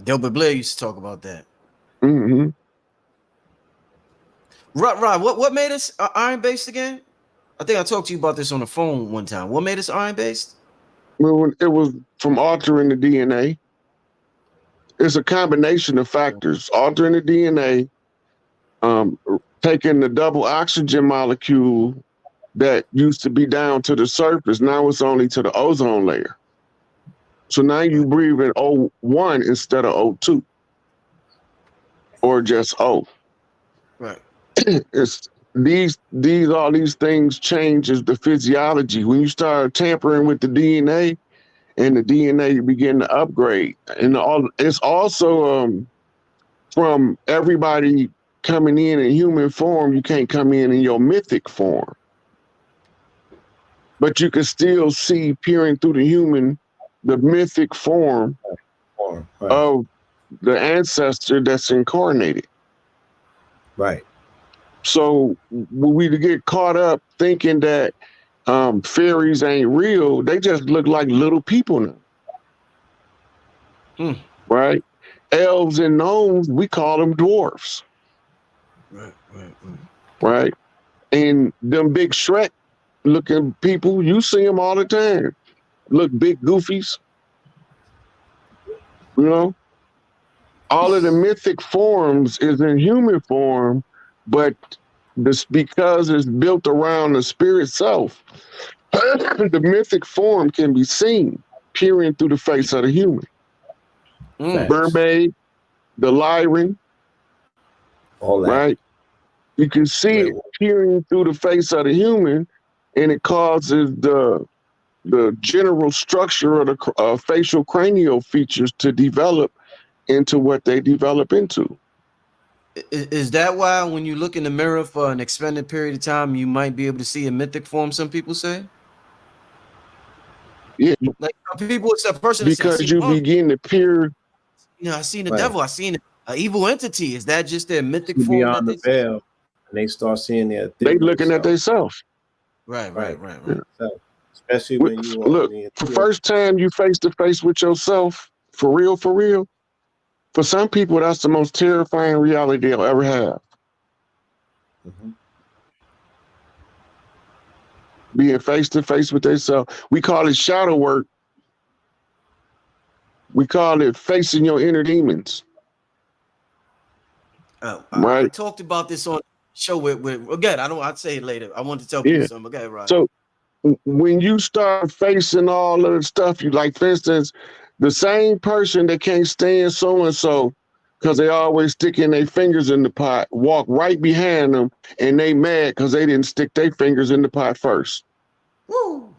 Speaker 1: Delbert Blair used to talk about that.
Speaker 2: Mm-hmm.
Speaker 1: Rod, what made us iron based again? I think I talked to you about this on the phone one time. What made us iron based?
Speaker 2: Well, it was from altering the DNA. It's a combination of factors. Altering the DNA, taking the double oxygen molecule that used to be down to the surface, now it's only to the ozone layer. So now you breathe in O1 instead of O2 or just O.
Speaker 1: Right.
Speaker 2: It's all these things changes the physiology. When you start tampering with the DNA and the DNA begin to upgrade, and it's also from everybody coming in human form, you can't come in your mythic form. But you can still see peering through the mythic form
Speaker 3: Right.
Speaker 2: of the ancestor that's incarnated.
Speaker 3: Right.
Speaker 2: So when we get caught up thinking that fairies ain't real, they just look like little people now. Right? Elves and gnomes, we call them dwarfs. Right? And them big Shrek looking people, you see them all the time. Look big goofies. You know? All of the mythic forms is in human form, but this because it's built around the spirit self, the mythic form can be seen peering through the face of the human. Mermaid, the Lyran,
Speaker 3: all that.
Speaker 2: Right? You can see it peering through the face of the human, and it causes the general structure of the facial cranial features to develop into what they develop into.
Speaker 1: Is that why when you look in the mirror for an extended period of time, you might be able to see a mythic form, some people say?
Speaker 2: Yeah.
Speaker 1: Like people, it's a person
Speaker 2: because you begin to peer.
Speaker 1: You know, I seen the devil, I seen an evil entity. Is that just their mythic form?
Speaker 3: Beyond the veil, and they start seeing their
Speaker 2: they looking at themselves.
Speaker 1: Right.
Speaker 2: Yeah.
Speaker 3: So, especially when you
Speaker 2: look, the first time you face to face with yourself, for real, for some people, that's the most terrifying reality they'll ever have. Being face to face with themselves. We call it shadow work. We call it facing your inner demons.
Speaker 1: Right.
Speaker 2: I
Speaker 1: talked about this on the show with again, I'd say it later. I want to tell people something. Okay, right.
Speaker 2: So when you start facing all of the stuff, you like, for instance, the same person that can't stand so-and-so because they always sticking their fingers in the pot, walk right behind them and they mad because they didn't stick their fingers in the pot first.
Speaker 1: Woo.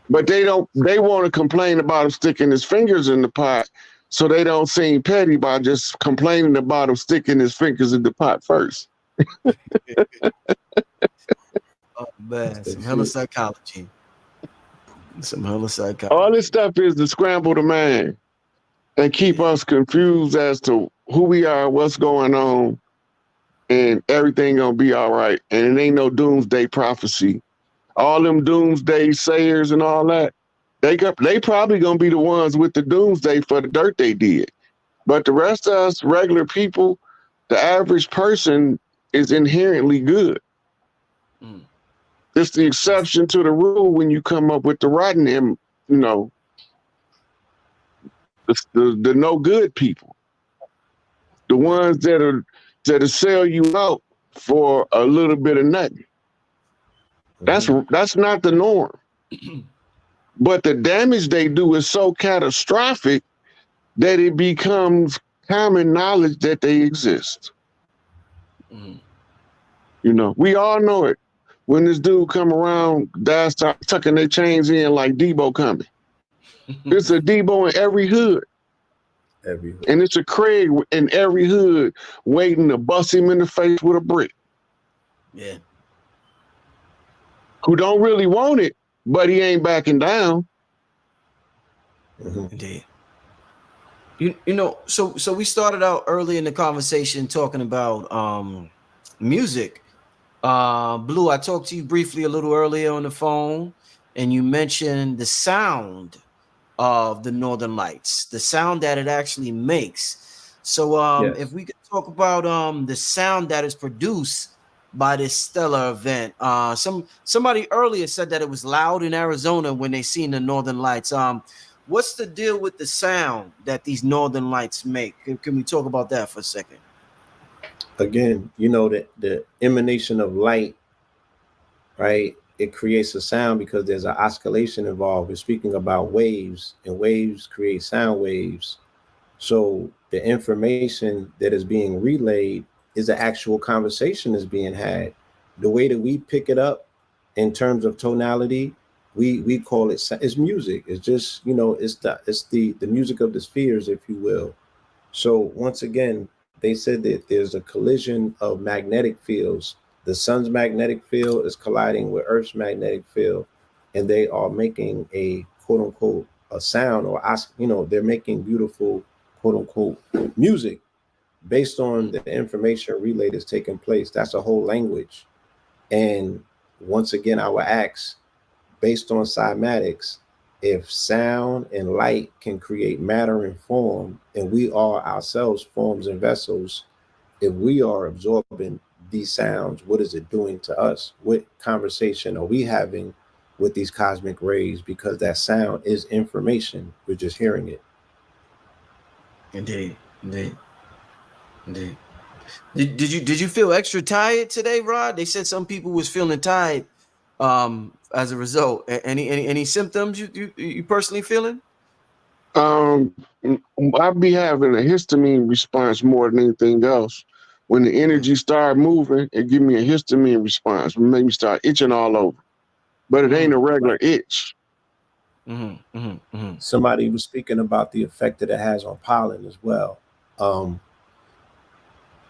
Speaker 2: But they want to complain about him sticking his fingers in the pot, so they don't seem petty by just complaining about him sticking his fingers in the pot first.
Speaker 1: Oh man, some hella psychology.
Speaker 2: All this stuff is to scramble the mind and keep us confused as to who we are, what's going on, and everything gonna be all right. And it ain't no doomsday prophecy. All them doomsday sayers and all that, They probably gonna be the ones with the doomsday for the dirt they did. But the rest of us regular people, the average person is inherently good.
Speaker 1: Mm.
Speaker 2: It's the exception to the rule when you come up with the rotten, the no good people, the ones that sell you out for a little bit of nothing. That's not the norm. But the damage they do is so catastrophic that it becomes common knowledge that they exist.
Speaker 1: Mm.
Speaker 2: We all know it. When this dude come around, guys start tucking their chains in like Debo coming. It's a Debo in every hood. And it's a Craig in every hood waiting to bust him in the face with a brick.
Speaker 1: Yeah.
Speaker 2: Who don't really want it, but he ain't backing down.
Speaker 1: Indeed. So we started out early in the conversation talking about music. Blue, I talked to you briefly a little earlier on the phone, and you mentioned the sound of the Northern Lights, the sound that it actually makes. So
Speaker 3: Yes.
Speaker 1: if we could talk about the sound that is produced by this stellar event. Somebody earlier said that it was loud in Arizona when they seen the Northern Lights. What's the deal with the sound that these Northern Lights make? Can we talk about that for a second?
Speaker 3: Again, the emanation of light, right? It creates a sound because there's an oscillation involved. We're speaking about waves, and waves create sound waves. So the information that is being relayed is an actual conversation that's being had. The way that we pick it up in terms of tonality, we call it's music. It's just, it's the music of the spheres, if you will. So once again, they said that there's a collision of magnetic fields. The sun's magnetic field is colliding with Earth's magnetic field, and they are making a quote unquote a sound, or they're making beautiful quote unquote music based on the information relay that's taking place. That's a whole language. And once again, I would ask, based on cymatics, if sound and light can create matter and form, and we are ourselves forms and vessels, if we are absorbing these sounds, what is it doing to us? What conversation are we having with these cosmic rays? Because that sound is information. We're just hearing it.
Speaker 1: Indeed. Did you feel extra tired today, Rod? They said some people was feeling tired as a result. Any symptoms you personally feeling?
Speaker 2: I'd be having a histamine response more than anything else. When the energy started moving, it give me a histamine response. It made me start itching all over. But it ain't a regular itch.
Speaker 3: Somebody was speaking about the effect that it has on pollen as well.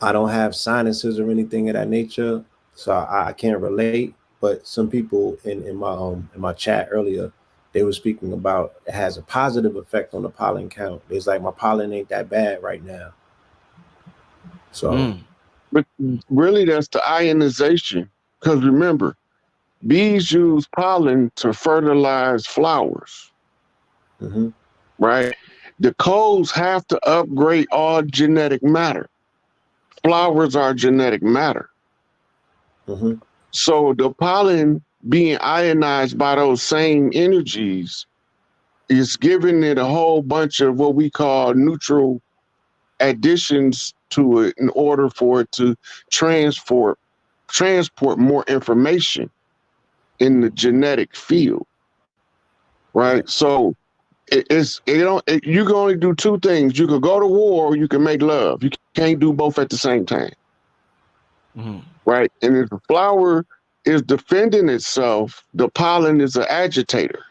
Speaker 3: I don't have sinuses or anything of that nature, so I can't relate. But some people in my chat earlier, they were speaking about it has a positive effect on the pollen count. It's like my pollen ain't that bad right now. So,
Speaker 2: but really, that's the ionization. Because remember, bees use pollen to fertilize flowers. Right? The coals have to upgrade all genetic matter. Flowers are genetic matter. So the pollen being ionized by those same energies is giving it a whole bunch of what we call neutral additions to it in order for it to transport more information in the genetic field. Right? So you can only do two things. You could go to war, or you can make love. You can't do both at the same time. Right? And if the flower is defending itself, the pollen is an agitator.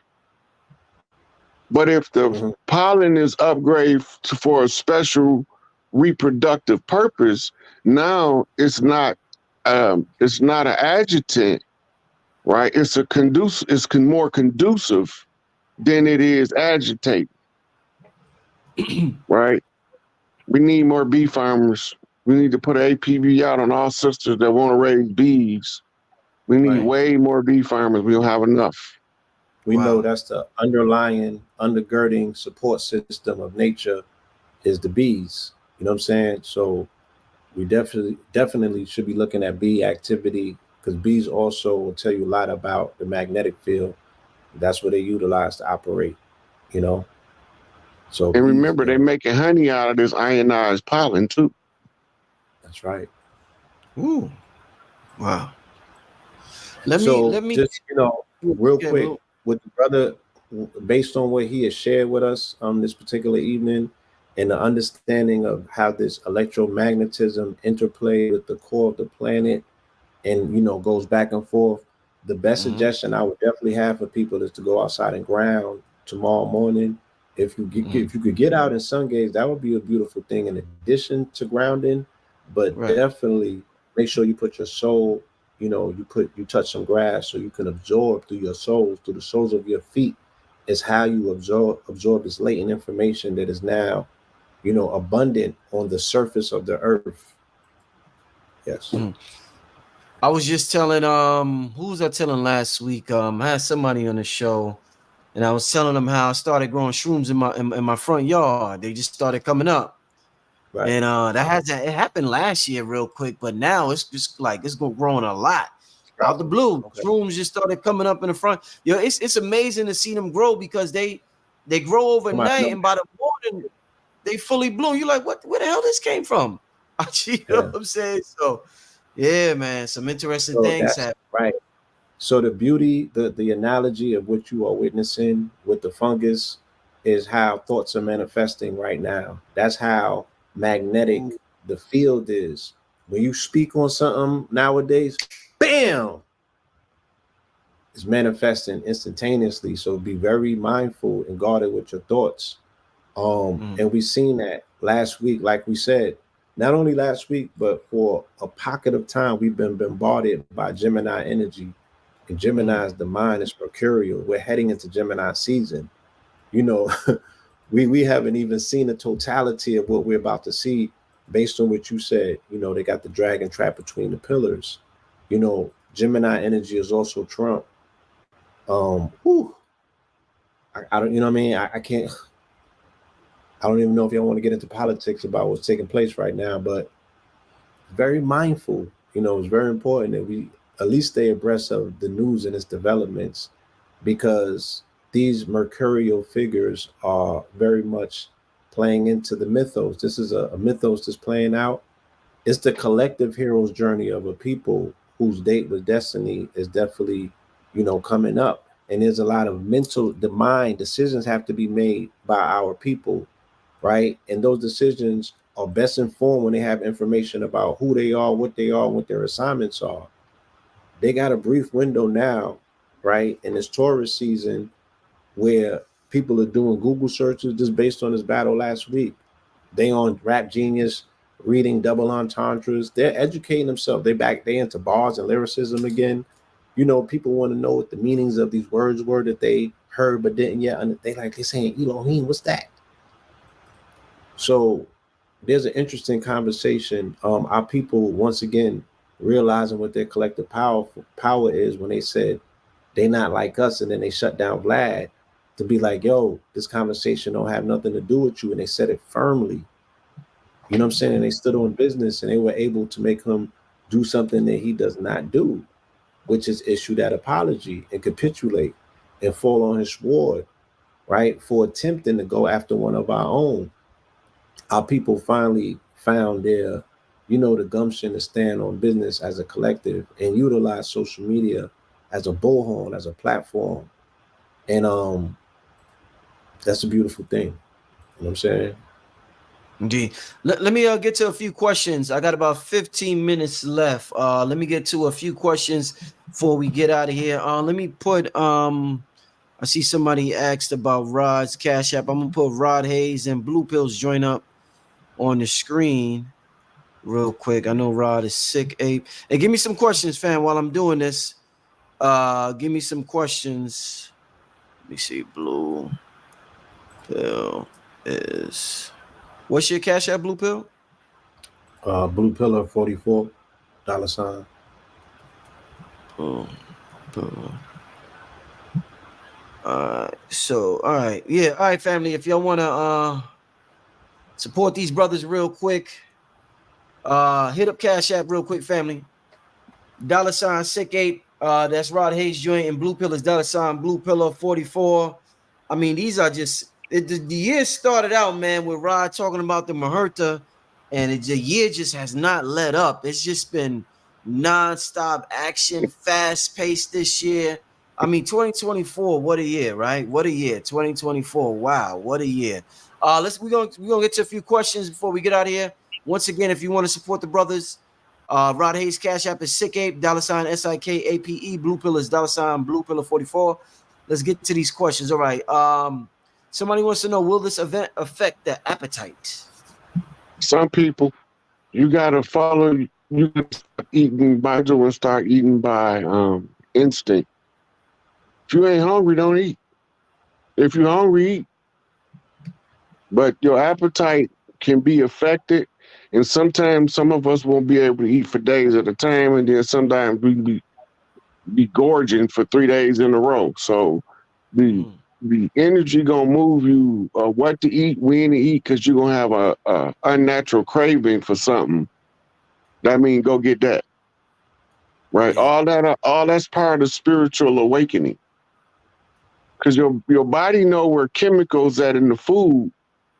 Speaker 2: But if the pollen is upgraded for a special reproductive purpose, now it's not an adjutant, right? It's more conducive than it is agitating. Right? We need more bee farmers. We need to put an APB out on all sisters that want to raise bees. We need way more bee farmers. We don't have enough.
Speaker 3: We know that's the underlying, undergirding support system of nature is the bees. You know what I'm saying? So we definitely should be looking at bee activity, because bees also will tell you a lot about the magnetic field. That's what they utilize to operate, you know. So
Speaker 2: And
Speaker 3: bees,
Speaker 2: remember, they're making honey out of this ionized pollen too.
Speaker 3: that's right.
Speaker 1: Ooh, wow. Let
Speaker 3: So
Speaker 1: me
Speaker 3: just, real
Speaker 1: get
Speaker 3: quick, with the brother, based on what he has shared with us this particular evening, and the understanding of how this electromagnetism interplay with the core of the planet, and goes back and forth. The best suggestion I would definitely have for people is to go outside and ground tomorrow morning. If you could get out in sun gaze, that would be a beautiful thing in addition to grounding. But definitely make sure you put your soul, you touch some grass so you can absorb through your soles, through the soles of your feet, is how you absorb this latent information that is now, abundant on the surface of the earth. Yes.
Speaker 1: I was just telling who was I telling last week? I had somebody on the show, and I was telling them how I started growing shrooms in my front yard. They just started coming up.
Speaker 3: Right.
Speaker 1: And it happened last year real quick, but now it's just like it's going growing a lot out the blue.
Speaker 3: Okay.
Speaker 1: Shrooms just started coming up in the front. It's amazing to see them grow, because they grow overnight, and by the morning they fully bloom. You're like, where the hell this came from? You know what I'm saying? So yeah, man, some interesting things happen.
Speaker 3: Right. So the beauty, the analogy of what you are witnessing with the fungus is how thoughts are manifesting right now. That's how magnetic the field is. When you speak on something nowadays, bam, it's manifesting instantaneously. So be very mindful and guarded with your thoughts. And we seen that last week, like we said, not only last week, but for a pocket of time, we've been bombarded by Gemini energy. And Gemini's the mind is mercurial. We're heading into Gemini season. We haven't even seen the totality of what we're about to see based on what you said. They got the dragon trap between the pillars. Gemini energy is also Trump. I don't, what I mean? I can't. I don't even know if y'all want to get into politics about what's taking place right now, but very mindful. It's very important that we at least stay abreast of the news and its developments, because these mercurial figures are very much playing into the mythos. This is a mythos that's playing out. It's the collective hero's journey of a people whose date with destiny is definitely, coming up. And there's a lot of the mind decisions have to be made by our people, right? And those decisions are best informed when they have information about who they are, what their assignments are. They got a brief window now, right, in this Taurus season, where people are doing Google searches just based on this battle last week. They on Rap Genius, reading double entendres. They're educating themselves. They into bars and lyricism again. People want to know what the meanings of these words were that they heard but didn't yet. They're saying Elohim, what's that? So there's an interesting conversation. Our people, once again, realizing what their collective power is, when they said they not like us, and then they shut down Vlad, to be like, yo, this conversation don't have nothing to do with you. And they said it firmly. You know what I'm saying? And they stood on business, and they were able to make him do something that he does not do, which is issue that apology and capitulate and fall on his sword, right? For attempting to go after one of our own. Our people finally found their, the gumption to stand on business as a collective and utilize social media as a bullhorn, as a platform. And that's a beautiful thing. You know what I'm saying?
Speaker 1: Indeed. Let me get to a few questions. I got about 15 minutes left. Let me get to a few questions before we get out of here. Let me put I see somebody asked about Rod's Cash App. I'm gonna put Rod Hayes and Blue Pills join up on the screen real quick. I know Rod is sick, Ape. Hey, give me some questions, fam, while I'm doing this. Give me some questions. Let me see. Blue Pill is... What's your Cash App, Blue Pill?
Speaker 3: Blue Pillar 44 $.
Speaker 1: Oh, So all right, yeah, all right, family. If y'all wanna support these brothers real quick, hit up Cash App real quick, family. $ Sick Ape. That's Rod Hayes joint, and Blue Pill is $ Blue Pillar 44. I mean, these are just the year started out, man, with Rod talking about the Maherta, and the year just has not let up. It's just been nonstop action, fast paced this year. I mean, 2024, what a year, right? What a year. 2024. Wow, what a year. We're gonna get to a few questions before we get out of here. Once again, if you want to support the brothers, Rod Hayes Cash App is Sick Ape, $SIKAPE. Blue Pill is $ Blue Pillar 44. Let's get to these questions. All right. Somebody wants to know, will this event affect the appetite?
Speaker 2: Some people, you gotta follow. You can start eating by and start eating by instinct. If you ain't hungry, don't eat. If you're hungry, eat. But your appetite can be affected, and sometimes some of us won't be able to eat for days at a time, and then sometimes we be gorging for 3 days in a row. So the energy gonna move you what to eat, when to eat, because you're gonna have a unnatural craving for something. That means go get that. Right?
Speaker 1: Yeah.
Speaker 2: All that's part of spiritual awakening. Because your body know where chemicals at in the food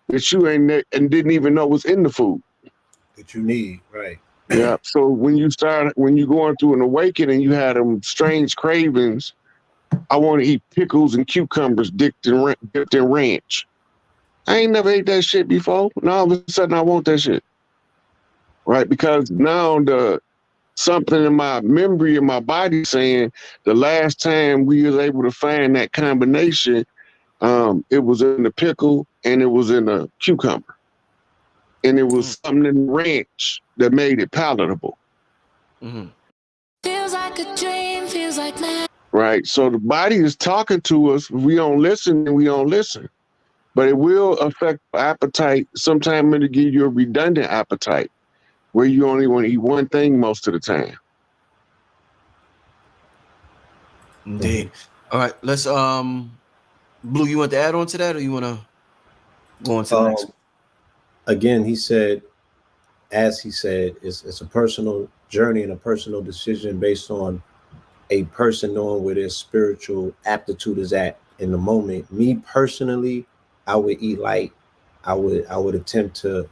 Speaker 2: that you ain't and didn't even know was in the food
Speaker 3: that you need, right?
Speaker 2: Yeah. So when you're going through an awakening, you had them strange cravings. I want to eat pickles and cucumbers dipped in ranch. I ain't never ate that shit before. Now all of a sudden I want that shit. Right? Because now something in my memory in my body saying the last time we was able to find that combination, it was in the pickle and it was in the cucumber. And it was something in the ranch that made it palatable.
Speaker 5: Feels like a dream, feels like man.
Speaker 2: Right. So the body is talking to us. If we don't listen, then we don't listen. But it will affect appetite. Sometimes it'll give you a redundant appetite where you only want to eat one thing most of the time.
Speaker 1: Indeed. All right. Let's Blue, you want to add on to that, or you want to go on to the next one?
Speaker 3: Again, he said, as he said, it's a personal journey and a personal decision based on a person knowing where their spiritual aptitude is at in the moment. Me personally, I would eat light. I would attempt to,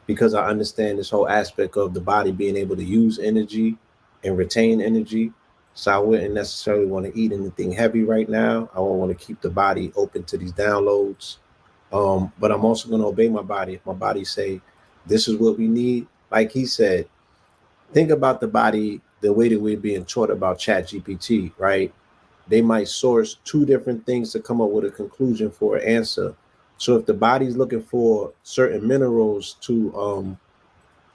Speaker 3: because I understand this whole aspect of the body being able to use energy and retain energy. So I wouldn't necessarily want to eat anything heavy right now. I won't want to keep the body open to these downloads. But I'm also going to obey my body. If my body say, this is what we need, like he said, think about the body the way that we're being taught about ChatGPT, right? They might source 2 different things to come up with a conclusion for an answer. So if the body's looking for certain minerals to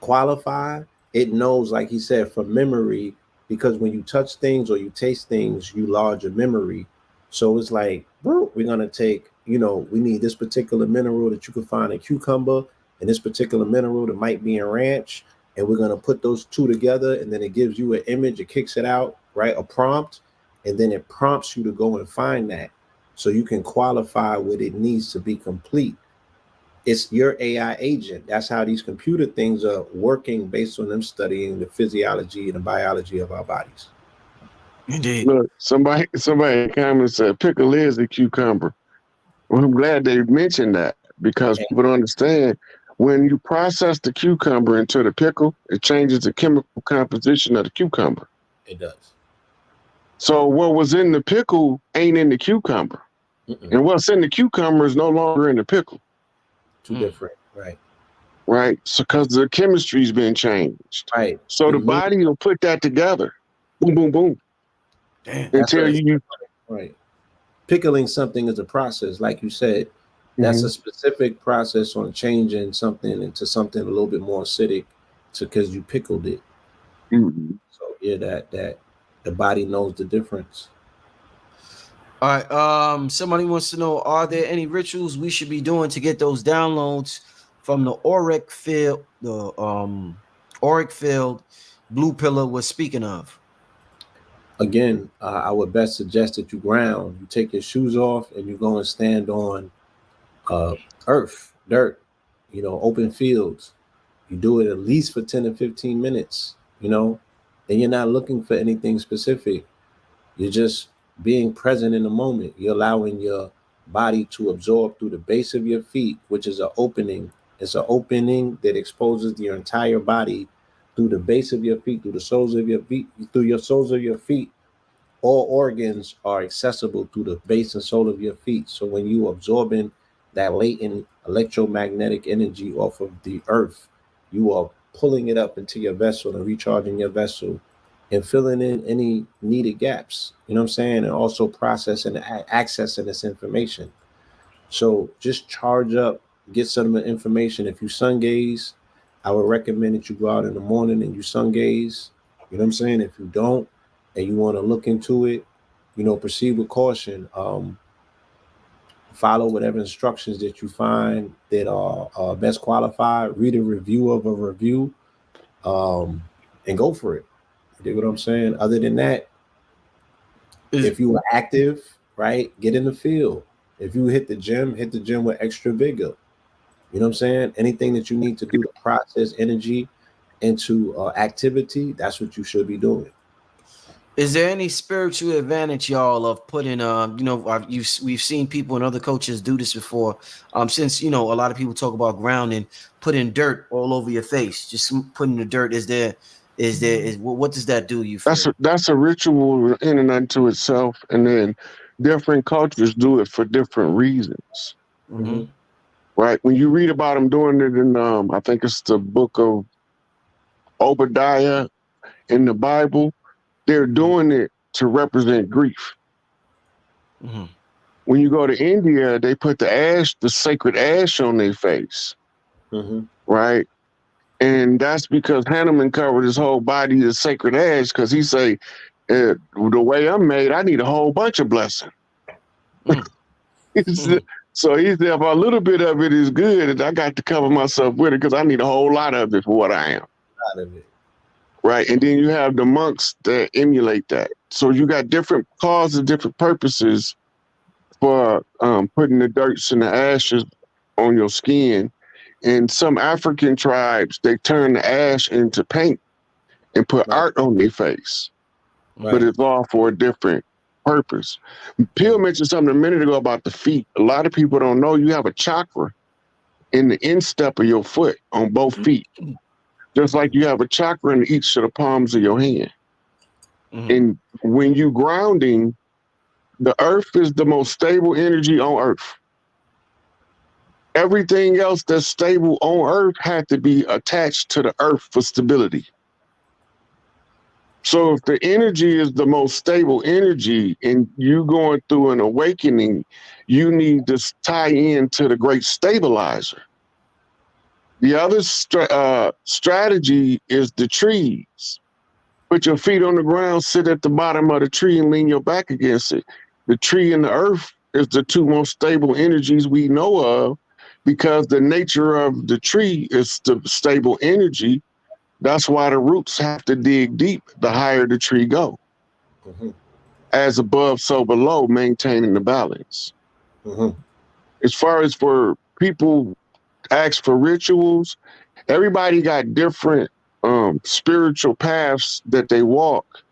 Speaker 3: qualify, it knows, like he said, from memory, because when you touch things or you taste things, you lodge a memory. So it's like, we're going to take, we need this particular mineral that you can find in cucumber and this particular mineral that might be in ranch. And we're going to put those 2 together, and then it gives you an image, it kicks it out, right? A prompt, and then it prompts you to go and find that so you can qualify what it needs to be complete. It's your AI agent. That's how these computer things are working based on them studying the physiology and the biology of our bodies.
Speaker 1: Indeed.
Speaker 2: Look, somebody in the comments said pickle is a cucumber. Well, I'm glad they mentioned that because people don't understand. When you process the cucumber into the pickle, it changes the chemical composition of the cucumber.
Speaker 3: It does.
Speaker 2: So what was in the pickle ain't in the cucumber. And what's in the cucumber is no longer in the pickle.
Speaker 3: 2 different, right?
Speaker 2: Right. So because the chemistry's been changed.
Speaker 3: Right.
Speaker 2: So the body will put that together. Boom, boom, boom.
Speaker 1: Damn.
Speaker 2: And tell you.
Speaker 3: Right. Pickling something is a process, like you said. That's a specific process on changing something into something a little bit more acidic because you pickled it. So yeah, that the body knows the difference.
Speaker 1: All right. Somebody wants to know, are there any rituals we should be doing to get those downloads from the auric field, Blue Pillar was speaking of?
Speaker 3: again, I would best suggest that you ground. You take your shoes off and you go and stand on earth, dirt, open fields. You do it at least for 10 to 15 minutes, and you're not looking for anything specific. You're just being present in the moment. You're allowing your body to absorb through the base of your feet, which is an opening. It's an opening that exposes your entire body through the base of your feet, through the soles of your feet, through your soles of your feet. All organs are accessible through the base and sole of your feet. So when you absorbing that latent electromagnetic energy off of the earth, you are pulling it up into your vessel and recharging your vessel and filling in any needed gaps. You know what I'm saying? And also processing and accessing this information. So just charge up, get some information. If you sun gaze, I would recommend that you go out in the morning and you sun gaze. You know what I'm saying? If you don't and you want to look into it, proceed with caution. Follow whatever instructions that you find that are best qualified. Read a review of a review, and go for it. You dig what I'm saying? Other than that, if you are active, right, get in the field. If you hit the gym with extra vigor. You know what I'm saying? Anything that you need to do to process energy into activity, that's what you should be doing.
Speaker 1: Is there any spiritual advantage, y'all, of putting we've seen people and other coaches do this before, since a lot of people talk about grounding, putting dirt all over your face, just putting the dirt. What does that do you feel?
Speaker 2: That's a ritual in and unto itself, and then different cultures do it for different reasons.
Speaker 1: Mm-hmm.
Speaker 2: Right? When you read about them doing it in I think it's the book of Obadiah in the Bible, they're doing it to represent grief.
Speaker 1: Mm-hmm.
Speaker 2: When you go to India, they put the sacred ash on their face.
Speaker 3: Mm-hmm.
Speaker 2: Right? And that's because Hanuman covered his whole body with sacred ash, because he say, the way I'm made, I need a whole bunch of blessing. So he said, if a little bit of it is good, I got to cover myself with it because I need a whole lot of it for what I am.
Speaker 3: A lot of it.
Speaker 2: Right. And then you have the monks that emulate that. So you got different causes, different purposes for putting the dirts and the ashes on your skin. And some African tribes, they turn the ash into paint and put art on their face. Right. But it's all for a different purpose. Peel mentioned something a minute ago about the feet. A lot of people don't know you have a chakra in the instep of your foot on both feet. Just like you have a chakra in each of the palms of your hand. Mm-hmm. And when you grounding, the earth is the most stable energy on earth. Everything else that's stable on earth had to be attached to the earth for stability. So if the energy is the most stable energy and you going through an awakening, you need to tie into the great stabilizer. The other strategy is the trees. Put your feet on the ground, sit at the bottom of the tree and lean your back against it. The tree and the earth is the two most stable energies we know of, because the nature of the tree is the stable energy. That's why the roots have to dig deep the higher the tree go. Mm-hmm. As above, so below, maintaining the balance. Mm-hmm. As far as for people ask for rituals, everybody got different spiritual paths that they walk.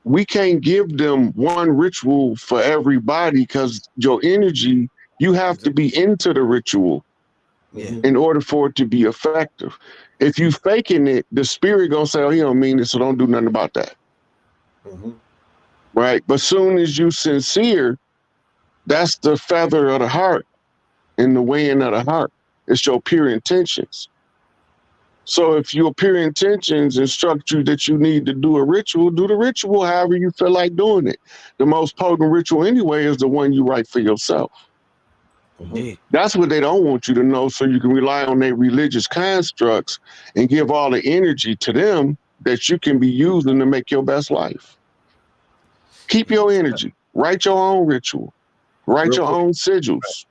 Speaker 2: We can't give them one ritual for everybody, because your energy, you have to be into the ritual in order for it to be effective. If you faking it, the spirit gonna say, oh, he don't mean it, so don't do nothing about that. Mm-hmm. Right? But soon as you sincere, that's the feather of the heart and the weighing of the heart. It's your pure intentions. So if your pure intentions instruct you that you need to do a ritual, do the ritual however you feel like doing it. The most potent ritual anyway is the one you write for yourself. Mm-hmm. That's what they don't want you to know, so you can rely on their religious constructs and give all the energy to them that you can be using to make your best life. Keep your energy. Write your own ritual. Write your own sigils.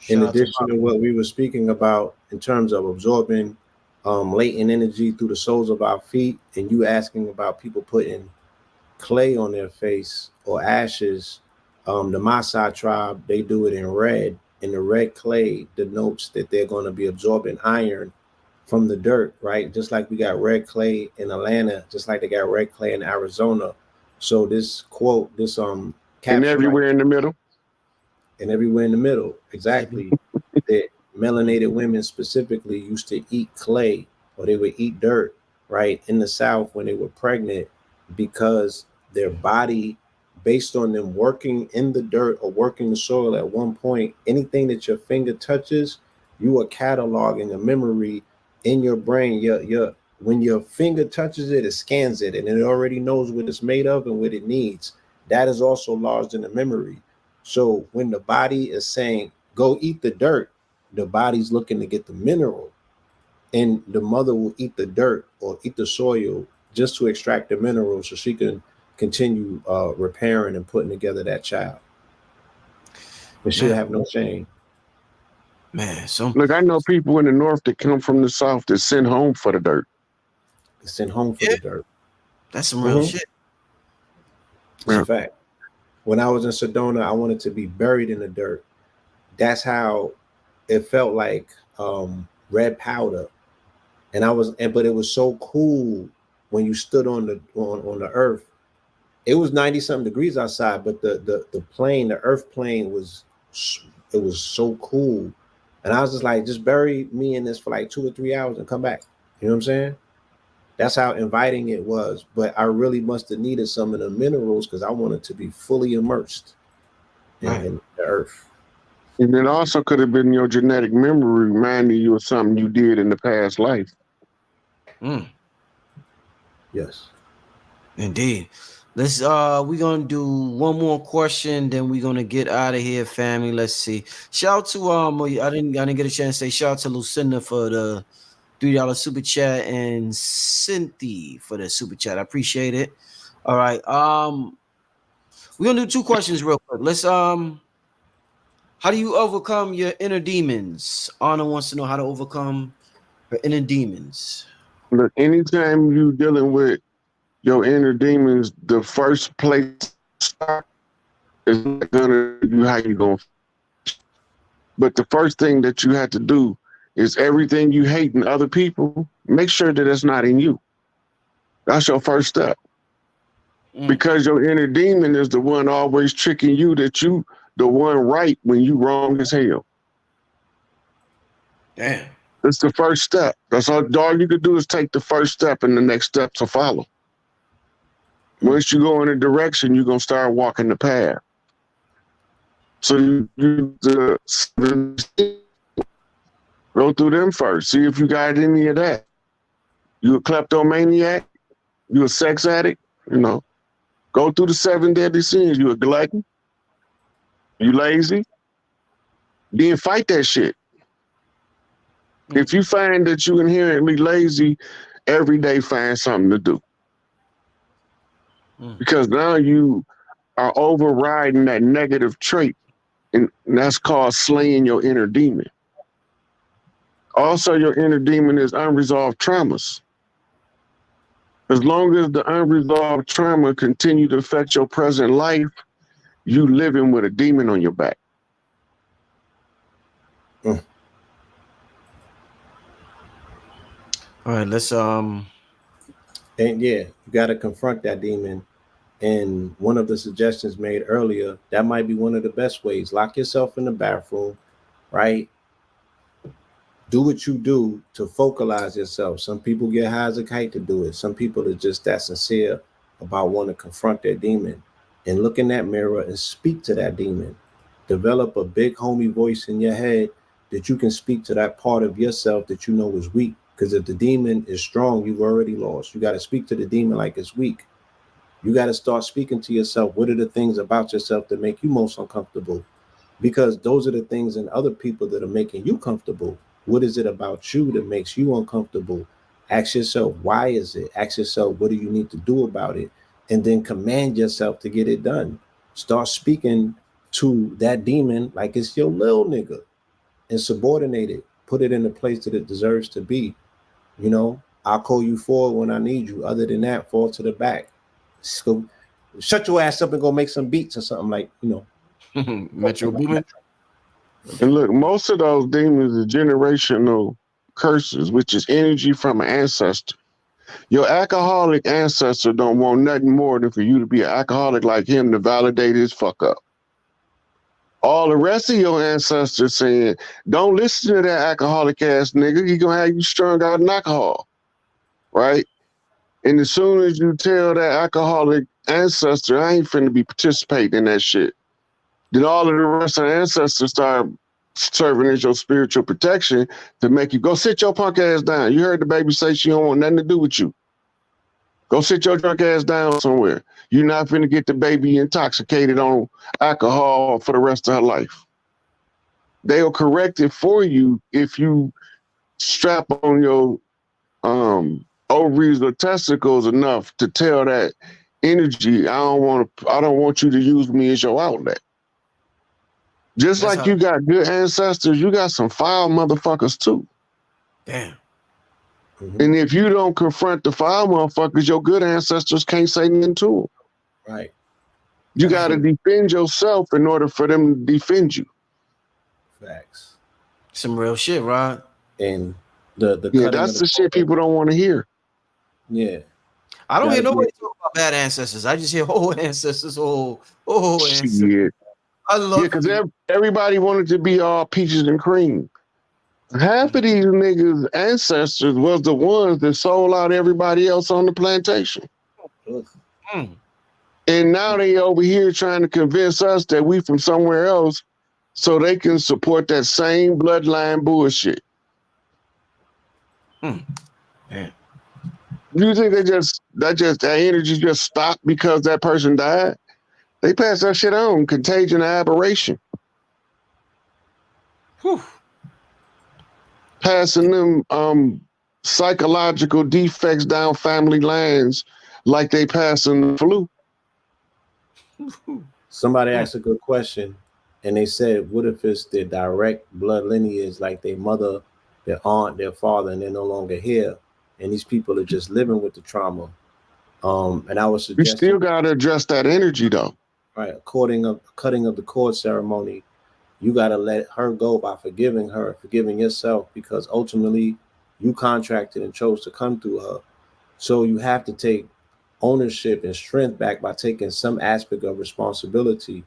Speaker 3: In addition to what we were speaking about in terms of absorbing latent energy through the soles of our feet, and you asking about people putting clay on their face or ashes. The Maasai tribe, they do it in red, and the red clay denotes that they're going to be absorbing iron from the dirt, right? Just like we got red clay in Atlanta, just like they got red clay in Arizona. So this quote, this
Speaker 2: And
Speaker 3: caption,
Speaker 2: everywhere in the middle.
Speaker 3: and everywhere in the middle, exactly, that melanated women specifically used to eat clay, or they would eat dirt, right, in the South when they were pregnant, because their body, based on them working in the dirt or working the soil at one point, anything that your finger touches, you are cataloging a memory in your brain. Your when your finger touches it, it scans it, and it already knows what it's made of and what it needs. That is also lodged in the memory. So when the body is saying, go eat the dirt, the body's looking to get the mineral, and the mother will eat the dirt or eat the soil just to extract the mineral so she can continue repairing and putting together that child. But she'll have no shame.
Speaker 1: Man, so
Speaker 2: Look, I know people in the North that come from the South that send home for the dirt.
Speaker 3: Sent home for the dirt.
Speaker 1: that's some real shit.
Speaker 3: It's a fact. When I was in Sedona, I wanted to be buried in the dirt. That's how it felt like, red powder. But it was so cool when you stood on the earth. It was 90 something degrees outside, but the plane, the earth plane was so cool. And I was just like, just bury me in this for like 2 or 3 hours and come back. You know what I'm saying? That's how inviting it was. But I really must have needed some of the minerals because I wanted to be fully immersed in the earth.
Speaker 2: And it also could have been your genetic memory reminding you of something you did in the past life.
Speaker 3: Yes.
Speaker 1: Indeed. Let's we're gonna do one more question, then we're gonna get out of here, family. Let's see. Shout out to I didn't get a chance to say shout out to Lucinda for the $3 super chat and Cynthia for the super chat. I appreciate it. All right. We're gonna do 2 questions real quick. Let's how do you overcome your inner demons? Anna wants to know how to overcome her inner demons.
Speaker 2: Look, anytime you dealing with your inner demons, the first place to start is not gonna do how you gonna. But the first thing that you have to do is everything you hate in other people, make sure that it's not in you. That's your first step. Because your inner demon is the one always tricking you that you the one right when you wrong as hell.
Speaker 1: Damn.
Speaker 2: That's the first step. That's all you can do is take the first step and the next step to follow. Once you go in a direction, you're going to start walking the path. So you go through them first. See if you got any of that. You a kleptomaniac? You a sex addict? You know, go through the 7 deadly sins. You a glutton? You lazy? Then fight that shit. If you find that you inherently lazy, every day find something to do. Because now you are overriding that negative trait, and that's called slaying your inner demon. Also, your inner demon is unresolved traumas. As long as the unresolved trauma continue to affect your present life, you living with a demon on your back.
Speaker 1: All right, let's
Speaker 3: And yeah, you got to confront that demon. And one of the suggestions made earlier, that might be one of the best ways. Lock yourself in the bathroom, right? Do what you do to focalize yourself. Some people get high as a kite to do it. Some people are just that sincere about wanting to confront their demon and look in that mirror and speak to that demon. Develop a big homie voice in your head that you can speak to that part of yourself that you know is weak. Because if the demon is strong, you've already lost. You got to speak to the demon like it's weak. You got to start speaking to yourself. What are the things about yourself that make you most uncomfortable? Because those are the things in other people that are making you comfortable. What is it about you that makes you uncomfortable? Ask yourself, why is it? Ask yourself, what do you need to do about it? And then command yourself to get it done. Start speaking to that demon like it's your little nigga and subordinate it. Put it in the place that it deserves to be. You know, I'll call you forward when I need you. Other than that, fall to the back. So shut your ass up and go make some beats or something like, you know.
Speaker 1: Metro Boomin.
Speaker 2: And look, most of those demons are generational curses, which is energy from an ancestor. Your alcoholic ancestor don't want nothing more than for you to be an alcoholic like him to validate his fuck up. All the rest of your ancestors saying, don't listen to that alcoholic ass nigga. He gonna have you strung out in alcohol, right? And as soon as you tell that alcoholic ancestor, I ain't finna be participating in that shit, then all of the rest of the ancestors start serving as your spiritual protection to make you go sit your punk ass down. You heard the baby say she don't want nothing to do with you. Go sit your drunk ass down somewhere. You're not finna get the baby intoxicated on alcohol for the rest of her life. They'll correct it for you if you strap on your ovaries or testicles enough to tell that energy, I don't want you to use me as your outlet. Just
Speaker 1: That's
Speaker 2: like
Speaker 1: how-
Speaker 2: you got good ancestors, you got some foul motherfuckers too.
Speaker 1: Damn.
Speaker 2: And if you don't confront the foul motherfuckers, your good ancestors can't say nothing to them.
Speaker 3: Right.
Speaker 2: You got to defend yourself in order for them to defend you.
Speaker 3: Facts.
Speaker 1: Some real shit, Rod.
Speaker 3: And the
Speaker 2: Yeah,
Speaker 3: cutting
Speaker 2: that's
Speaker 3: of
Speaker 2: the shit people don't want to hear.
Speaker 3: Yeah.
Speaker 1: I don't hear
Speaker 3: Gotta
Speaker 1: nobody talk about bad ancestors. I just hear ancestors, ancestors.
Speaker 2: Yeah,
Speaker 1: I love
Speaker 2: because
Speaker 1: you.
Speaker 2: everybody wanted to be all peaches and cream. Half of these niggas' ancestors was the ones that sold out everybody else on the plantation.
Speaker 1: Mm.
Speaker 2: And now they over here trying to convince us that we from somewhere else so they can support that same bloodline bullshit.
Speaker 1: Man.
Speaker 2: You think that energy just stopped because that person died? They pass that shit on, contagion and aberration.
Speaker 1: Whew.
Speaker 2: Passing them psychological defects down family lines like they passing the flu.
Speaker 3: Somebody asked a good question, and they said, what if it's their direct blood lineage, like their mother, their aunt, their father, and they're no longer here, and these people are just living with the trauma? And I was
Speaker 2: You
Speaker 3: suggesting,
Speaker 2: still got to address that energy though.
Speaker 3: right, cutting of the cord ceremony, you got to let her go by forgiving her, forgiving yourself, because ultimately you contracted and chose to come through her. So you have to take ownership and strength back by taking some aspect of responsibility,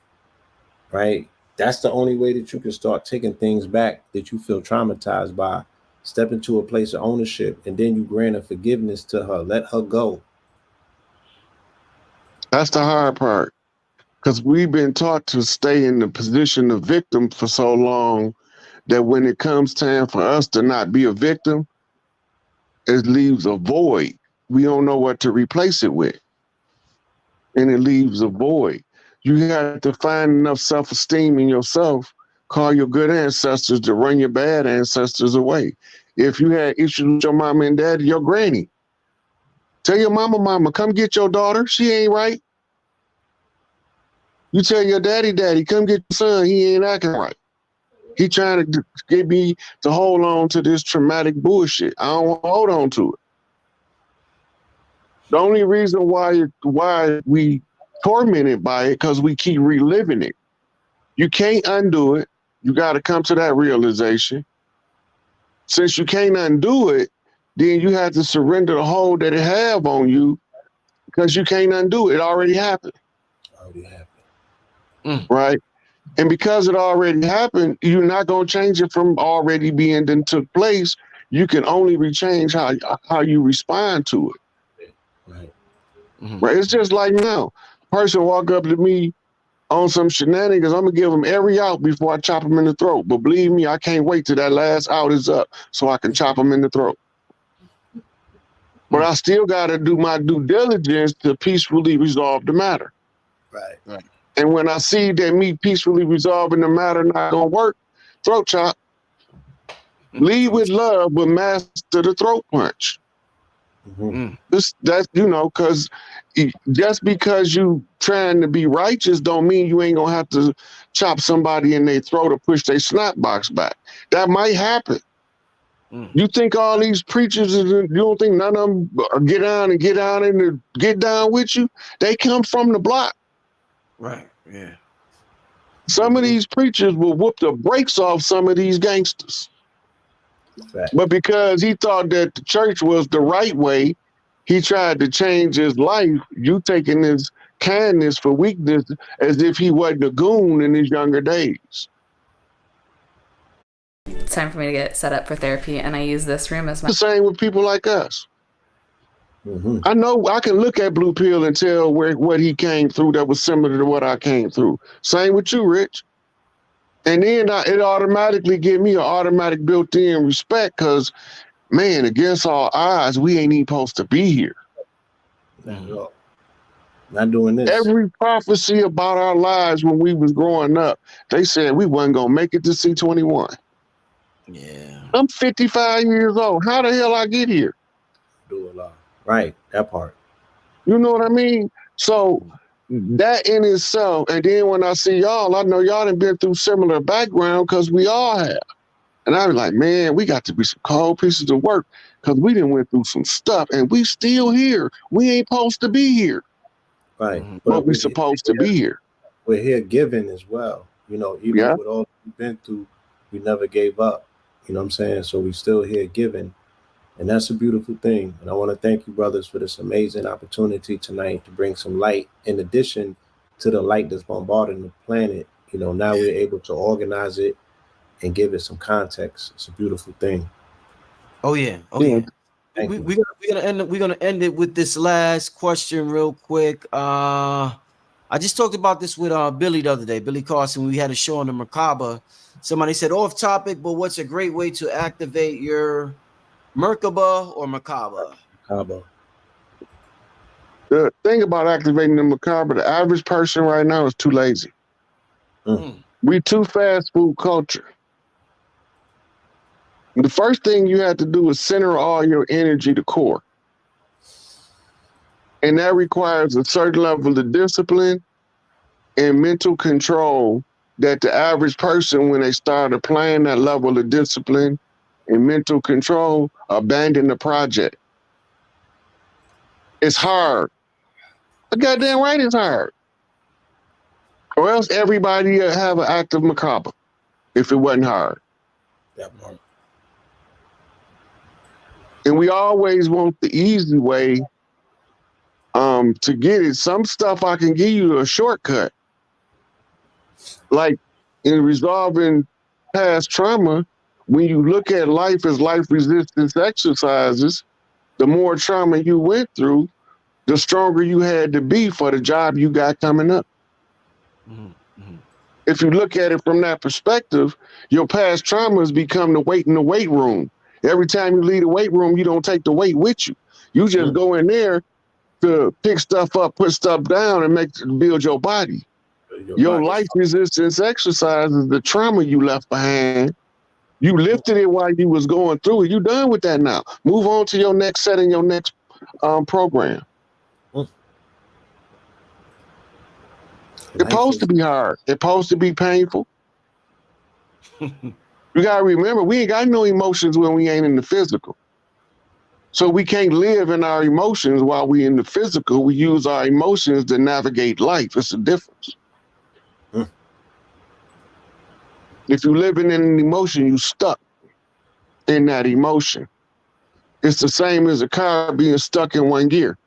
Speaker 3: right? That's the only way that you can start taking things back that you feel traumatized by. Step into a place of ownership, and then you grant a forgiveness to her. Let her go.
Speaker 2: That's the hard part. Because we've been taught to stay in the position of victim for so long that when it comes time for us to not be a victim, it leaves a void. We don't know what to replace it with. And it leaves a void. You have to find enough self-esteem in yourself, call your good ancestors to run your bad ancestors away. If you had issues with your mama and daddy, your granny, tell your mama, come get your daughter. She ain't right. You tell your daddy, come get your son. He ain't acting right. He trying to get me to hold on to this traumatic bullshit. I don't want to hold on to it. The only reason why we tormented by it because we keep reliving it. You can't undo it. You got to come to that realization. Since you can't undo it, then you have to surrender the hold that it have on you because you can't undo it. It already happened. Right? And because it already happened, you're not going to change it from already being done took place. You can only rechange how you respond to it.
Speaker 3: Right.
Speaker 1: Mm-hmm.
Speaker 2: Right? It's just like now. Person walk up to me on some shenanigans, I'm going to give them every out before I chop them in the throat. But believe me, I can't wait till that last out is up so I can chop them in the throat. But I still got to do my due diligence to peacefully resolve the matter.
Speaker 3: Right.
Speaker 2: And when I see that me peacefully resolving the matter not going to work, throat chop. Lead with love, but master the throat punch.
Speaker 3: Mm-hmm.
Speaker 2: That's because just because you trying to be righteous don't mean you ain't gonna have to chop somebody in their throat or push their snot box back. That might happen. You think all these preachers, you don't think none of them get on and get on and get down with you? They come from the block.
Speaker 1: Right. Yeah.
Speaker 2: Some of these preachers will whoop the brakes off some of these gangsters.
Speaker 3: Fact.
Speaker 2: But because he thought that the church was the right way, he tried to change his life. You taking his kindness for weakness as if he wasn't a goon in his younger days.
Speaker 6: It's time for me to get set up for therapy, and I use this room as my...
Speaker 2: The same with people like us.
Speaker 3: Mm-hmm.
Speaker 2: I know I can look at Blue Pill and tell what he came through that was similar to what I came through. Same with you, Rich. And then it automatically give me an automatic built-in respect because, man, against all odds, we ain't even supposed to be here.
Speaker 3: Not doing this.
Speaker 2: Every prophecy about our lives when we was growing up, they said we wasn't going to make it to C21.
Speaker 1: Yeah.
Speaker 2: I'm 55 years old. How the hell I get here?
Speaker 3: Do a lot. Right, that part.
Speaker 2: You know what I mean? So that in itself, and then when I see y'all, I know y'all done been through similar background because we all have. And I was like, man, we got to be some cold pieces of work because we done went through some stuff and we still here. We ain't supposed to be here.
Speaker 3: Right.
Speaker 2: But we supposed to be here.
Speaker 3: We're here giving as well. You know, even with all we've been through, we never gave up. You know what I'm saying? So we still here giving. And that's a beautiful thing. And I want to thank you, brothers, for this amazing opportunity tonight to bring some light in addition to the light that's bombarding the planet. You know, now we're able to organize it and give it some context. It's a beautiful thing.
Speaker 1: Oh yeah. Oh yeah. We're gonna end it with this last question real quick. I just talked about this with Billy the other day, Billy Carson. We had a show on the Merkaba. Somebody said off topic, but what's a great way to activate your Merkaba or Merkaba?
Speaker 3: Merkaba.
Speaker 2: The thing about activating the Merkaba, the average person right now is too lazy. We too fast food culture. The first thing you have to do is center all your energy to core. And that requires a certain level of discipline and mental control that the average person, when they start applying that level of discipline and mental control, abandon the project. It's hard. But goddamn right it's hard. Or else everybody have an active Merkaba if it wasn't hard.
Speaker 3: That part.
Speaker 2: And we always want the easy way to get it. Some stuff I can give you a shortcut. Like in resolving past trauma, when you look at life as life resistance exercises, the more trauma you went through, the stronger you had to be for the job you got coming up. If you look at it from that perspective, your past traumas become the weight in the weight room. Every time you leave the weight room, you don't take the weight with you. You just go in there to pick stuff up, put stuff down, and build your body. Your life resistance exercises the trauma you left behind. You lifted it while you was going through it. You done with that now. Move on to your next set and your next program. It's supposed to be hard. It's supposed to be painful. You gotta remember, we ain't got no emotions when we ain't in the physical. So we can't live in our emotions while we in the physical. We use our emotions to navigate life. It's a difference. If you're living in an emotion, you stuck in that emotion. It's the same as a car being stuck in one gear.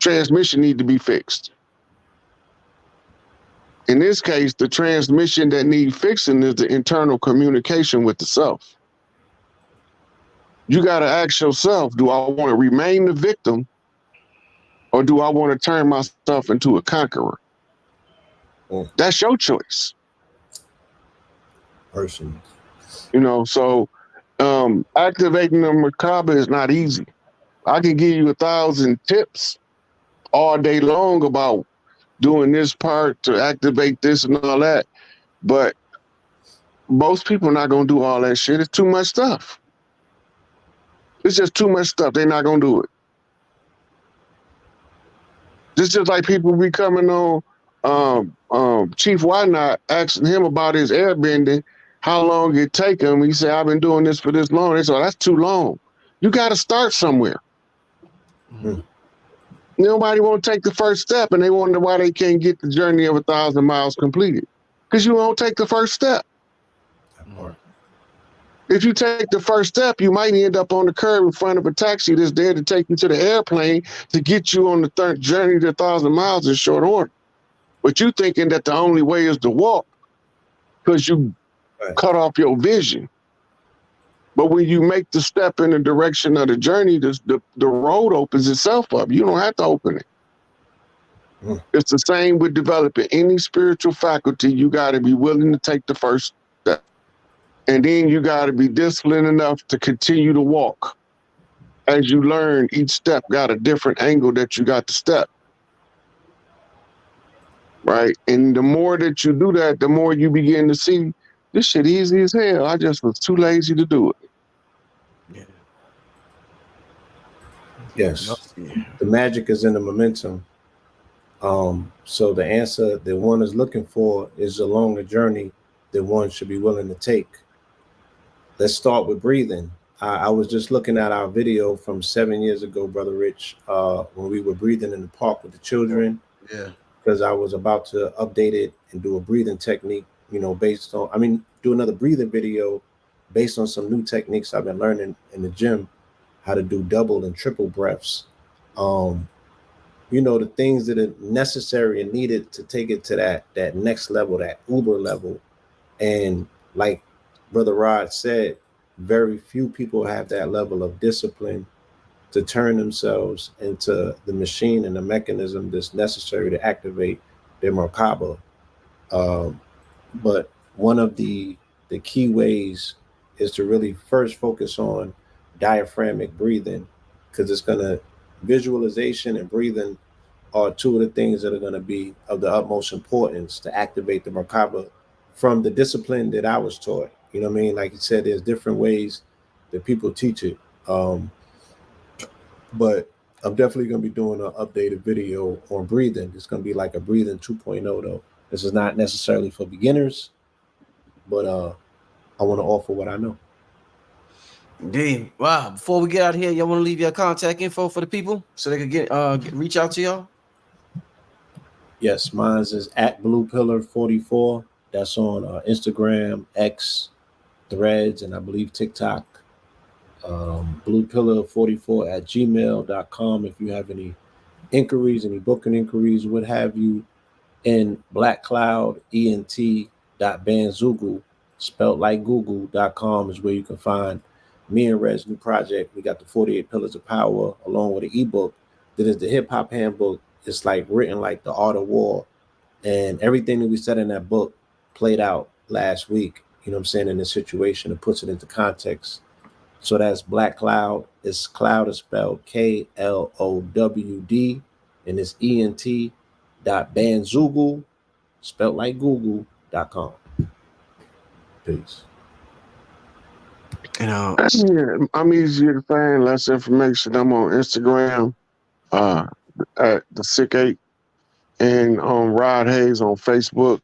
Speaker 2: Transmission need to be fixed. In this case, the transmission that needs fixing is the internal communication with the self. You got to ask yourself, do I want to remain the victim or do I want to turn myself into a conqueror? That's your choice.
Speaker 3: Person.
Speaker 2: You know, so activating the Merkaba is not easy. I can give you 1,000 tips all day long about doing this part to activate this and all that. But most people are not going to do all that shit. It's too much stuff. It's just too much stuff. They're not going to do it. It's just like people be coming on Chief Why Not, asking him about his airbending, how long it take them. He said, I've been doing this for this long. They said, that's too long. You got to start somewhere.
Speaker 3: Mm.
Speaker 2: Nobody won't take the first step, and they wonder why they can't get the journey of 1,000 miles completed. Because you won't take the first step. If you take the first step, you might end up on the curb in front of a taxi that's there to take you to the airplane to get you on the third journey to 1,000 miles in short order. But you thinking that the only way is to walk because you cut off your vision. But when you make the step in the direction of the journey, the road opens itself up. You don't have to open it.
Speaker 3: Mm.
Speaker 2: It's the same with developing any spiritual faculty. You got to be willing to take the first step. And then you got to be disciplined enough to continue to walk. As you learn, each step got a different angle that you got to step. Right? And the more that you do that, the more you begin to see, this shit easy as hell. I just was too lazy to do it.
Speaker 1: Yeah.
Speaker 3: Yes. The magic is in the momentum. So the answer that one is looking for is along the journey that one should be willing to take. Let's start with breathing. I was just looking at our video from 7 years ago, Brother Rich, when we were breathing in the park with the children.
Speaker 1: Yeah.
Speaker 3: Because I was about to update it and do a breathing technique, based on, do another breathing video based on some new techniques I've been learning in the gym, how to do double and triple breaths. The things that are necessary and needed to take it to that next level, that Uber level. And like Brother Rod said, very few people have that level of discipline to turn themselves into the machine and the mechanism that's necessary to activate their Merkaba. But one of the key ways is to really first focus on diaphragmic breathing, because it's going to, visualization and breathing are two of the things that are going to be of the utmost importance to activate the Merkaba from the discipline that I was taught. You know what I mean? Like you said, there's different ways that people teach it. But I'm definitely going to be doing an updated video on breathing. It's going to be like a breathing 2.0 though. This is not necessarily for beginners, but I want to offer what I know.
Speaker 1: Indeed. Wow. Before we get out of here, y'all want to leave your contact info for the people so they could reach out to y'all?
Speaker 3: Yes, mine is at Blue Pillar 44. That's on Instagram, X, Threads, and I believe TikTok. Bluepillar44 at gmail.com if you have any inquiries, any booking inquiries, what have you. And Black Cloud ENT.bandzoogle, spelled like Google.com, is where you can find me and Red's new project. We got the 48 Pillars of Power along with an ebook that is the hip hop handbook. It's like written like the art of war, and everything that we said in that book played out last week. You know what I'm saying? In this situation, it puts it into context. So that's Black Cloud. It's cloud is spelled KLOWD, and it's ENT.bandzoogle, spelled like Google.com. Peace.
Speaker 2: Yeah, I'm easier to find, less information. I'm on Instagram, at the Sick 8, and on Rod Hayes on Facebook.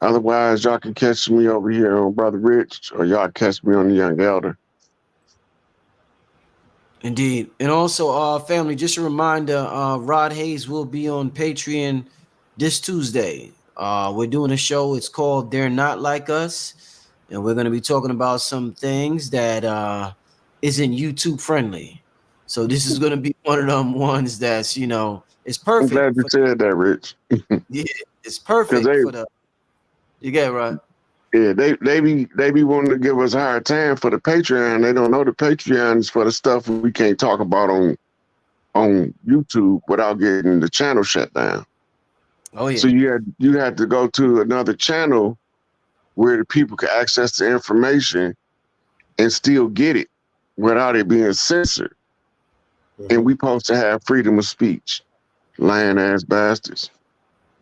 Speaker 2: Otherwise, y'all can catch me over here on Brother Rich, or y'all catch me on the Young Elder.
Speaker 1: Indeed. And also, family, just a reminder, Rod Hayes will be on Patreon this Tuesday. We're doing a show. It's called They're Not Like Us. And we're going to be talking about some things that isn't YouTube friendly. So this is going to be one of them ones that's, it's perfect.
Speaker 2: I'm glad you said that, Rich.
Speaker 1: Yeah, it's perfect for the... You get it, right?
Speaker 2: Yeah, they be wanting to give us a hard time for the Patreon. They don't know the Patreon is for the stuff we can't talk about on YouTube without getting the channel shut down.
Speaker 1: Oh yeah.
Speaker 2: So you had to go to another channel where the people can access the information and still get it without it being censored. Mm-hmm. And we supposed to have freedom of speech. Lying ass bastards.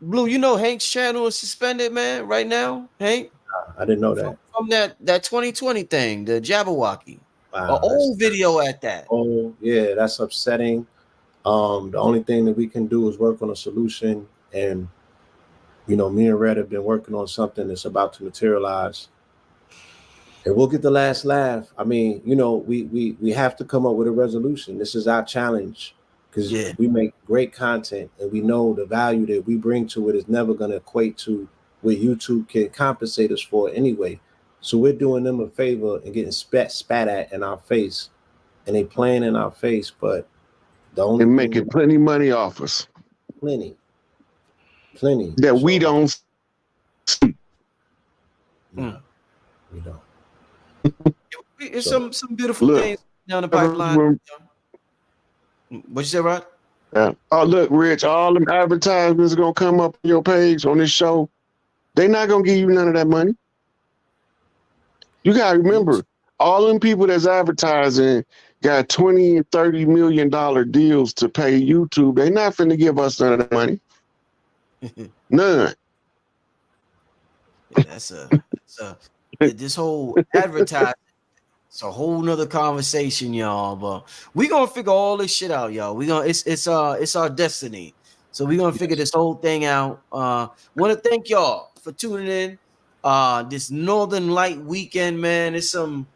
Speaker 1: Blue, Hank's channel is suspended, man, right now. Hank?
Speaker 3: I didn't know that.
Speaker 1: From that 2020 thing, the Jabberwocky. Wow, an old video at that.
Speaker 3: Oh, yeah, that's upsetting. The only thing that we can do is work on a solution. And, me and Red have been working on something that's about to materialize. And we'll get the last laugh. I mean, you know, we have to come up with a resolution. This is our challenge because we make great content and we know the value that we bring to it is never going to equate to what YouTube can compensate us for anyway. So we're doing them a favor and getting spat at in our face, and they playing in our face. But the only
Speaker 2: and making plenty money off us.
Speaker 3: plenty
Speaker 2: that we don't see.
Speaker 3: No, we don't.
Speaker 1: It's some beautiful things down the pipeline. What you say, Rod?
Speaker 2: Yeah. Oh, look, Rich, all them advertisements are gonna come up on your page on this show. They're not gonna give you none of that money. You gotta remember, all them people that's advertising got $20 and $30 million deals to pay YouTube. They're not finna give us none of that money. None.
Speaker 1: Yeah, this whole advertising. It's a whole nother conversation, y'all. But we gonna figure all this shit out, y'all. It's our destiny. So we're gonna figure this whole thing out. Want to thank y'all for tuning in. This Northern Light weekend, man. There's some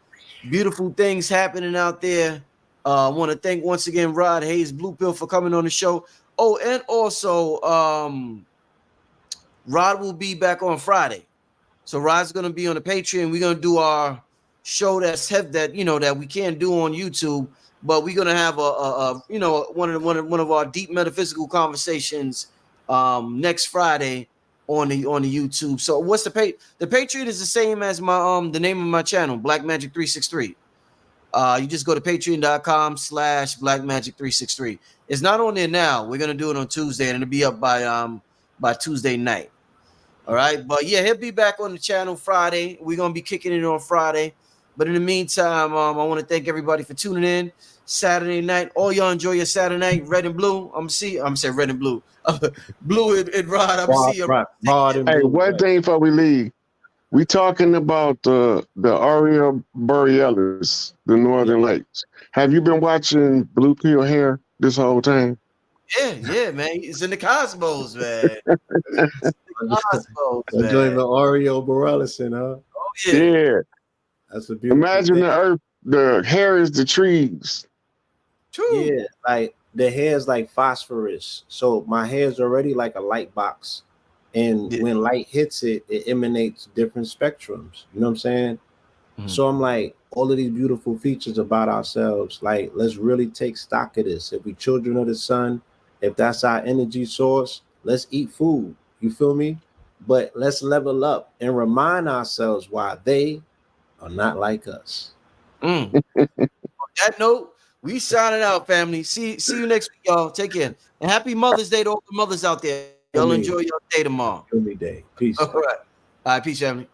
Speaker 1: beautiful things happening out there. Want to thank once again Rod Hayes Blue Pill for coming on the show. Oh, and also Rod will be back on Friday. So Rod's gonna be on the Patreon. We're gonna do our show that we can't do on YouTube, but we're gonna have one of our deep metaphysical conversations next Friday on the YouTube. So what's the Patreon is the same as my the name of my channel, Black Magic 363. You just go to patreon.com/blackmagic363. It's not on there now. We're gonna do it on Tuesday, and it'll be up by Tuesday night. All right, but yeah, he'll be back on the channel Friday. We're gonna be kicking it on Friday. But in the meantime, I want to thank everybody for tuning in. Saturday night, all y'all enjoy your Saturday night. Red and blue. I'm gonna say red and blue. Blue and Rod. I'm gonna see you.
Speaker 2: Hey, one thing before we leave, we talking about the Aurora Borealis, the Northern Lights. Have you been watching Blue Pill Hair this whole time?
Speaker 1: Yeah, man. It's in the cosmos, man.
Speaker 3: Enjoying the Oreo Borealis, huh?
Speaker 1: Oh yeah.
Speaker 2: Yeah.
Speaker 3: That's a beautiful
Speaker 2: Imagine
Speaker 3: thing.
Speaker 2: the earth, the hair is the trees.
Speaker 1: True.
Speaker 3: Yeah, like the hair is like phosphorus. So my hair is already like a light box. And when light hits it, it emanates different spectrums. You know what I'm saying? Mm-hmm. So I'm like, all of these beautiful features about ourselves, like, let's really take stock of this. If we children of the sun, if that's our energy source, let's eat food. You feel me? But let's level up and remind ourselves why they are not like us.
Speaker 1: On that note, we signing out, family. See you next week, y'all. Take care. And happy Mother's Day to all the mothers out there. Y'all enjoy your day tomorrow.
Speaker 3: Happy day. Peace.
Speaker 1: All right. All right. Peace, family.